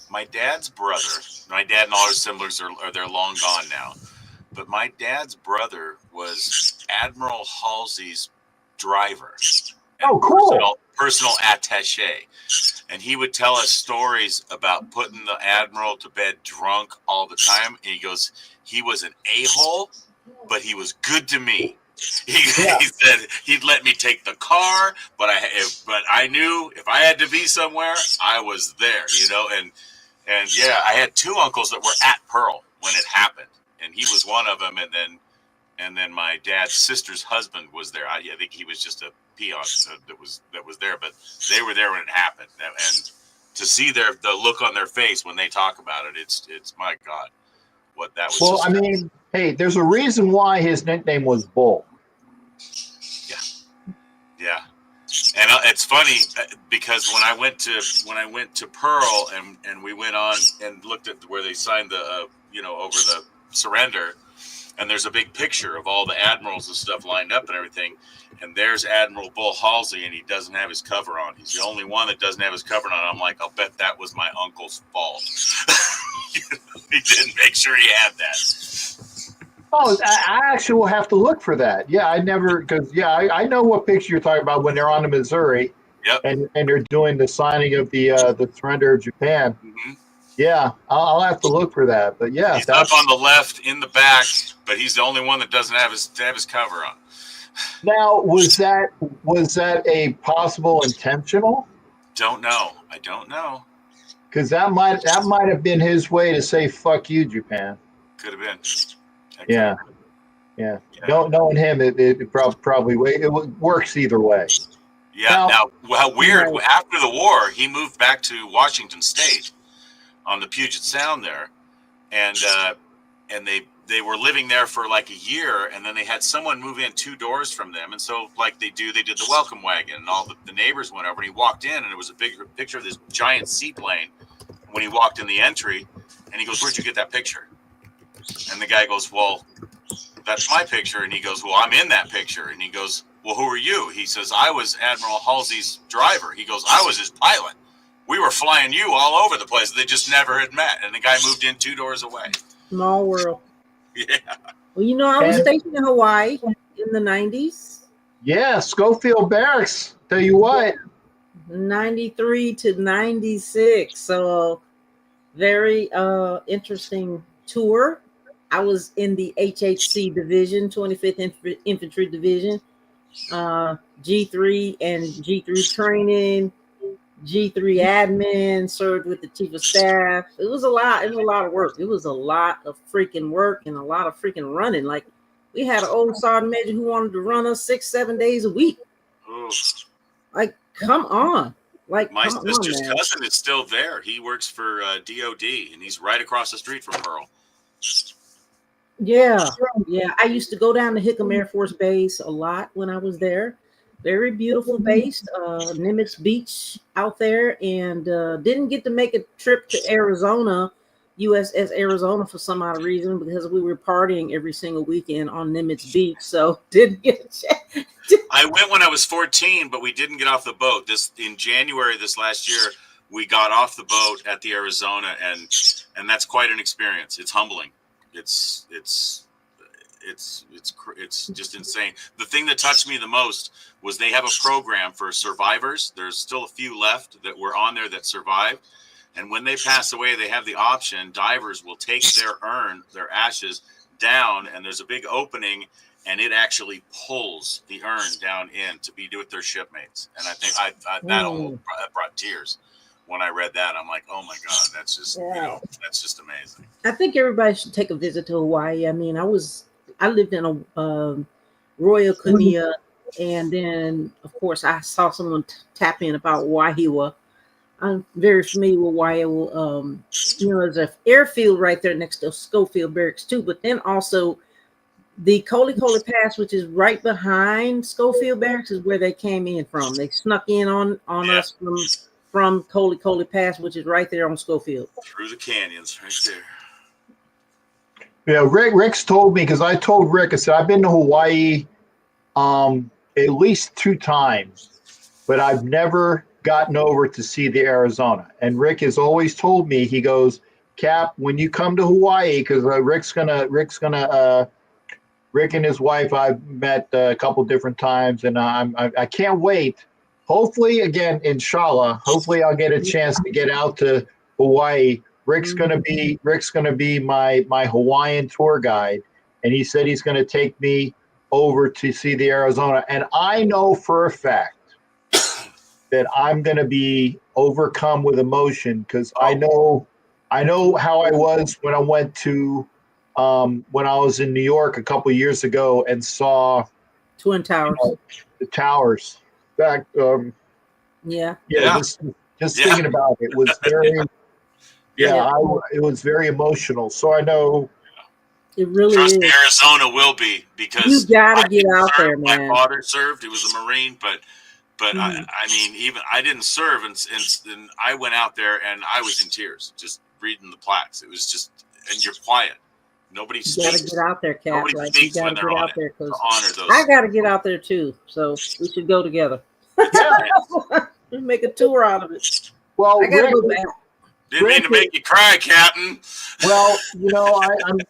my dad's brother, my dad and all his siblings they're long gone now. But my dad's brother was Admiral Halsey's driver. Oh, cool. Personal attaché. And he would tell us stories about putting the Admiral to bed drunk all the time. And he goes, he was an a-hole, but he was good to me. He said he'd let me take the car, but I knew if I had to be somewhere, I was there, And yeah, I had two uncles that were at Pearl when it happened. And he was one of them, and then my dad's sister's husband was there. I think he was just a peon that was there, but they were there when it happened. And to see the look on their face when they talk about it, it's my God, what that was. Well, I mean, Hey, there's a reason why his nickname was Bull. Yeah. And it's funny because when I went to Pearl and we went on and looked at where they signed the over the surrender, and there's a big picture of all the admirals and stuff lined up and everything, and there's Admiral Bull Halsey, and he doesn't have his cover on. He's the only one that doesn't have his cover on. I'm like, I'll bet that was my uncle's fault. He didn't make sure he had that. Oh, I actually will have to look for that. Yeah, I never, because I know what picture you're talking about when they're on the Missouri. Yep. And they're doing the signing of the surrender of Japan. Mm-hmm. Yeah, I'll have to look for that. But yeah, he's up on the left in the back, but he's the only one that doesn't have his cover on. Now, was that a possible intentional? Don't know. I don't know. Because that might have been his way to say "fuck you, Japan." Could have been. Yeah. Knowing him, it probably works either way. Yeah. Now, how weird. After the war, he moved back to Washington State on the Puget Sound there, and they were living there for like a year, and then they had someone move in 2 doors from them, and so like they did the welcome wagon, and all the neighbors went over, and he walked in, and it was a big picture of this giant seaplane when he walked in the entry, and he goes, "Where'd you get that picture?" And the guy goes, "Well, that's my picture." And he goes, "Well, I'm in that picture." And he goes, "Well, who are you?" He says, "I was Admiral Halsey's driver." He goes, "I was his pilot. We were flying you all over the place. They just never had met." And the guy moved in 2 doors away. Small world. Yeah. Well, I was stationed in Hawaii in the 90s. Yeah, Schofield Barracks. Tell you what. 93 to 96. So very interesting tour. I was in the HHC division, 25th Infantry Division, G3 and G3 training, G3 admin, served with the chief of staff. It was a lot. It was a lot of work. It was a lot of freaking work and a lot of freaking running. Like, we had an old sergeant major who wanted to run us 6-7 days a week. Ooh. Like, come on. Like, my sister's cousin is still there. He works for DOD, and he's right across the street from Pearl. Yeah. I used to go down to Hickam Air Force Base a lot when I was there. Very beautiful base, Nimitz Beach out there, and didn't get to make a trip to Arizona, USS Arizona, for some odd reason, because we were partying every single weekend on Nimitz Beach, so didn't get a chance. I went when I was 14, but we didn't get off the boat. In January this last year, we got off the boat at the Arizona, and that's quite an experience. It's humbling. It's just insane. The thing that touched me the most was they have a program for survivors. There's still a few left that were on there that survived. And when they pass away, they have the option. Divers will take their ashes down, and there's a big opening, and it actually pulls the urn down in to be with their shipmates. And I think that almost brought tears when I read that. I'm like, oh my God, that's just that's just amazing. I think everybody should take a visit to Hawaii. I mean, I lived in a Royal Kunia, and then of course I saw someone tap in about Waihiwa. I'm very familiar with Waihiwa. There's an airfield right there next to Schofield Barracks too, but then also the Koli Pass, which is right behind Schofield Barracks, is where they came in from. They snuck in on us from Koli Pass, which is right there on Schofield. Through the canyons, right there. Yeah, Rick's told me, because I told Rick, I said, I've been to Hawaii at least 2 times, but I've never gotten over to see the Arizona. And Rick has always told me, he goes, Cap, when you come to Hawaii, because Rick and his wife I've met a couple different times, and I can't wait. Hopefully, again, inshallah, hopefully I'll get a chance to get out to Hawaii. Rick's gonna be my Hawaiian tour guide, and he said he's gonna take me over to see the Arizona. And I know for a fact that I'm gonna be overcome with emotion, because I know how I was when I went to when I was in New York a couple of years ago and saw Twin Towers. The towers. Back, just thinking about it was very. It was very emotional. So I know It really Trust is. me, Arizona will be, because You gotta I get didn't out serve. there, My man. father served; he was a Marine, but Mhm. I mean, even I didn't serve, and I went out there and I was in tears just reading the plaques. It was just, and you're quiet. Nobody You gotta speaks. get out there, Cap. Nobody Like, you speaks gotta when they're get on out it there to because honor those. I gotta get out there too. So we should go together. Yeah. We make a tour out of it. Well, I gotta Rick, go back. Didn't mean to make you cry, Captain. well,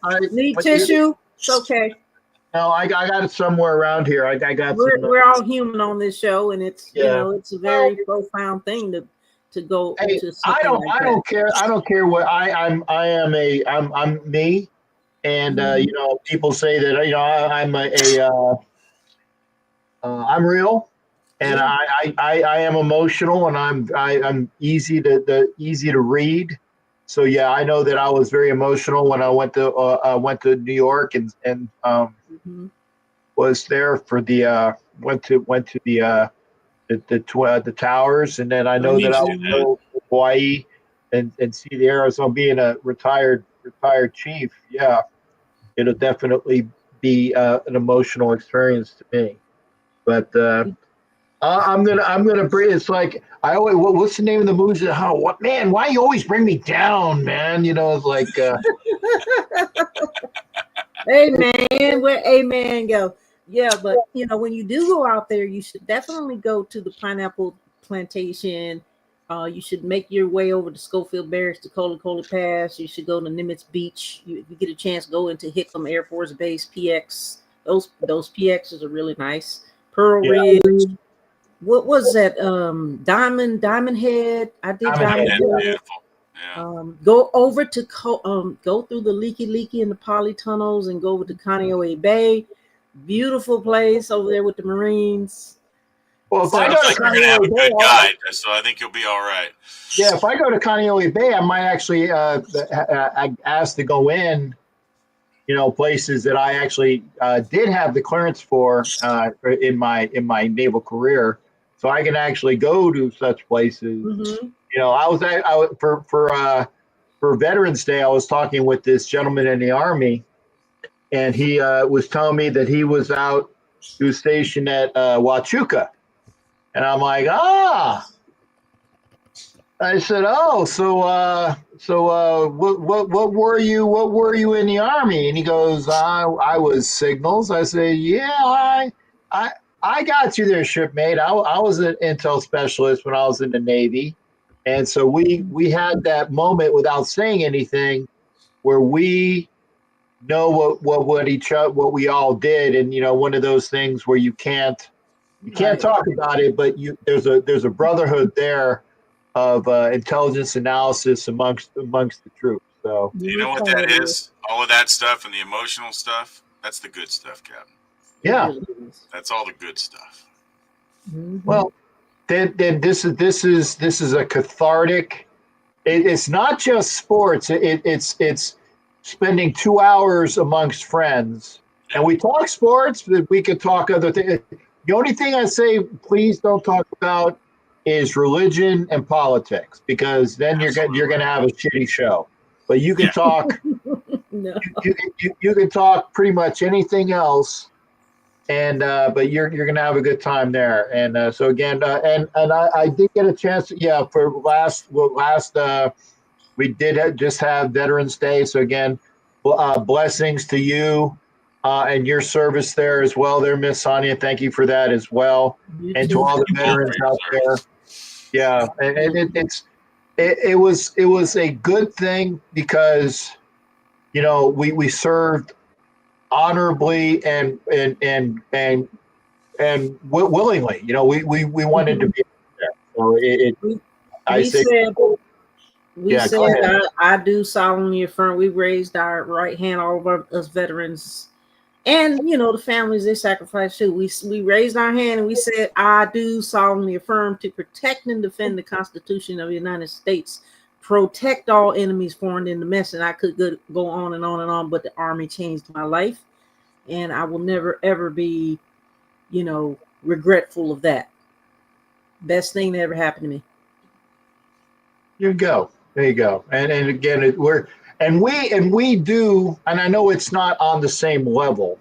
I Need but tissue? It's okay. No, I got it somewhere around here. I got some. We're all human on this show, and it's Yeah. it's a very profound thing to go Hey, into something like I that. don't care. I don't care what I'm me, and people say that I'm real, and Yeah. I am emotional, and I'm easy to read. So yeah, I know that I was very emotional when I went to New York and Mhm. was there for the went to the towers, and then I know that I would go to Hawaii and see the Arizona. Being a retired chief, yeah, it'll definitely be an emotional experience to me. But I'm gonna bring. It's like I always. What's the name of the movie? How? What man? Why you always bring me down, man? It's like. Amen. Where amen go? Yeah, but when you do go out there, you should definitely go to the pineapple plantation. You should make your way over to Schofield Barracks to Cola Pass. You should go to Nimitz Beach. If you get a chance, go into Hickam Air Force Base, PX. Those PXs are really nice. Pearl Yeah. Ridge. What was that? Diamond Head. I did Diamond Head. Beautiful. Yeah. Go over to go through the Leaky and the polytunnels and go over to Kaneohe Bay. Beautiful place over there with the Marines. Well, if I Sounds go to like you're gonna have a Kaneohe Bay, good guide, so I think you'll be all right. yeah, if I go to Kaneohe Bay, I might actually ask to go in. Places that I actually did have the clearance for in my naval career, so I can actually go to such places. Mm-hmm. For Veterans Day, I was talking with this gentleman in the Army, and he was telling me that he was stationed at Huachuca, and I'm like, I said, oh, so what were you? What were you in the Army? And he goes, I was signals. I said, yeah, I got you there, shipmate. I was an intel specialist when I was in the Navy, and so we had that moment without saying anything, where we know what we all did, and one of those things where you can't talk about it, but there's a brotherhood there of intelligence analysis amongst the troops. So You know what that is? All of that stuff and the emotional stuff. That's the good stuff, Captain. yeah. That's all the good stuff. Mm-hmm. Well, then this is a cathartic. It's not just sports. It's spending 2 hours amongst friends, and we talk sports, but we could talk other things. The only thing I say, please don't talk about is religion and politics, because then you're going to have a shitty show. But you can talk. No. You can talk pretty much anything else, and but you're going to have a good time there. And so again, and I did get a chance. For last we did just have Veterans Day. So again, blessings to you. And your service there as well there, Miss Sonia. Thank you for that as well. And to all the veterans out there. Yeah. And it was a good thing, because, we served honorably and willingly. We wanted to be there. So we said, I do solemnly affirm. We raised our right hand, all of us veterans, and the families they sacrificed too. We raised our hand and we said, I do solemnly affirm to protect and defend the Constitution of the United States, protect all enemies, foreign and domestic. And I could go on and on and on, but the Army changed my life, and I will never ever be, regretful of that. Best thing that ever happened to me. There you go. And again, And we do, and I know it's not on the same level,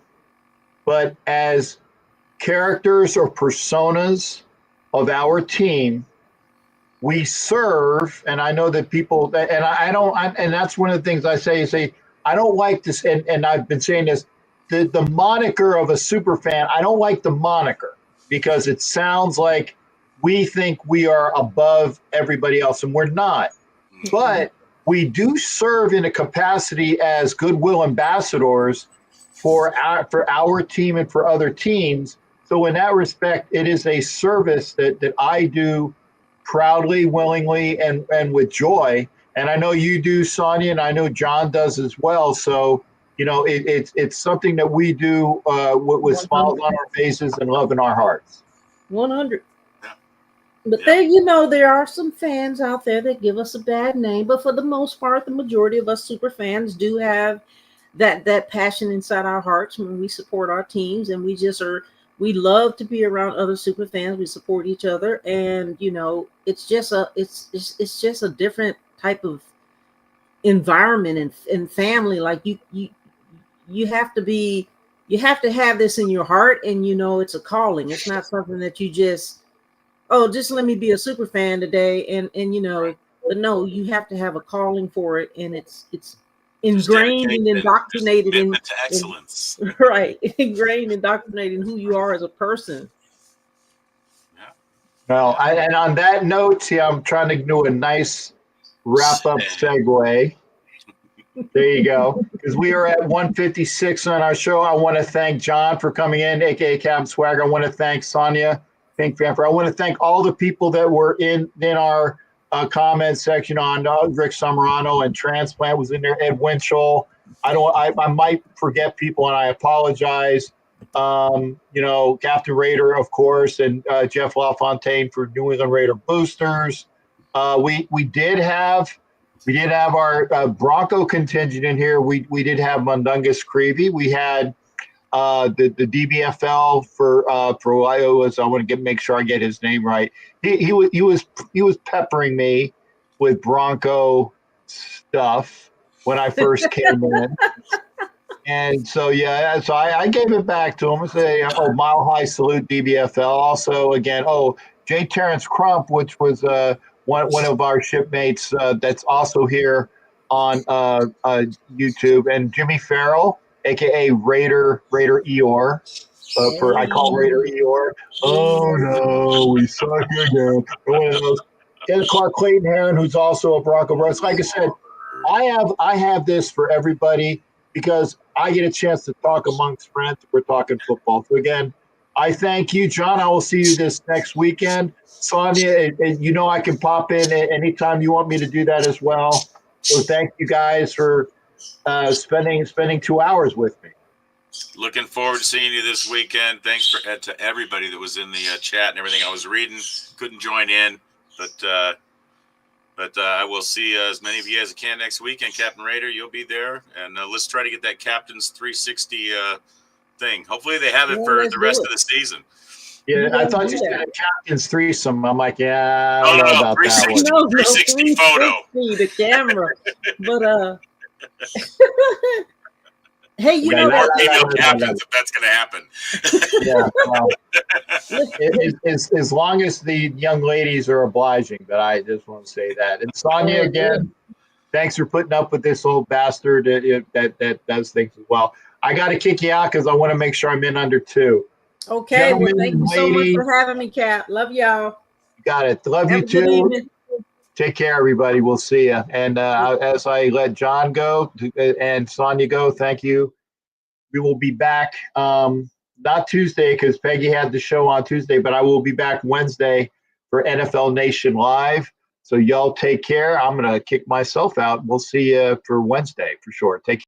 but as characters or personas of our team, we serve. And I know that people, and and that's one of the things I say, I don't like this, and I've been saying this, the moniker of a super fan, I don't like the moniker because it sounds like we think we are above everybody else, and we're not. But we do serve in a capacity as goodwill ambassadors for our team and for other teams. So in that respect, it is a service that I do proudly, willingly, and with joy. And I know you do, Sonia, and I know John does as well. So, you know, it's something that we do with smiles on our faces and love in our hearts. 100. Yeah. But there are some fans out there that give us a bad name. But for the most part, the majority of us super fans do have that passion inside our hearts when we support our teams, and we love to be around other super fans. We support each other, and it's just a different type of environment and family. Like you have to have this in your heart, and it's a calling. It's not something that you just let me be a super fan today, and but no, you have to have a calling for it, and it's ingrained and indoctrinated in excellence. Right, ingrained, indoctrinated in who you are as a person. Yeah. Well, and on that note, see, I'm trying to do a nice wrap-up segue. There you go. Because we are at 156 on our show. I want to thank John for coming in, aka Captain Swagger. I want to thank Sonia, Pink Panther. I want to thank all the people that were in our comment section on Rick Somerano, and Transplant was in there. Ed Winchell. I might forget people, and I apologize. Captain Raider, of course, and Jeff LaFontaine for New England Raider boosters. We did have our Bronco contingent in here. We did have Mundungus Creevy. We had the DBFL for I want to make sure I get his name right. He was peppering me with Bronco stuff when I first came in. And so, so I gave it back to him and say, Mile High Salute DBFL. Also, again, J. Terrence Crump, which was one of our shipmates that's also here on YouTube, and Jimmy Farrell, a.k.a. Raider Eeyore. I call Raider Eeyore. Oh, no, we suck again. One of those. And Clark Clayton Heron, who's also a Bronco Bros. Like I said, I have this for everybody because I get a chance to talk amongst friends. We're talking football. So, again, I thank you, John. I will see you this next weekend. Sonia, and I can pop in anytime you want me to do that as well. So thank you guys for spending 2 hours with me. Looking forward to seeing you this weekend. Thanks to everybody that was in the chat and everything. I was reading, couldn't join in, but I will see as many of you as I can next weekend. Captain Raider, you'll be there, and let's try to get that Captain's 360 thing. Hopefully they have it for the rest of the season. Yeah, I thought you said a Captain's threesome. I'm like, I don't know about 360, that one. 360 photo. The camera, but hey, more female captains if that's going to happen. Yeah, well, as long as the young ladies are obliging, but I just want to say that. And Sonia, again, thanks for putting up with this old bastard that does things as well. I got to kick you out because I want to make sure I'm in under 2. Okay, well, thank you so much for having me, Cap. Love y'all. Got it. Love you too. Take care, everybody. We'll see you. And as I let John go and Sonia go, thank you. We will be back not Tuesday because Peggy had the show on Tuesday, but I will be back Wednesday for NFL Nation Live. So y'all take care. I'm going to kick myself out. We'll see you for Wednesday for sure. Take care.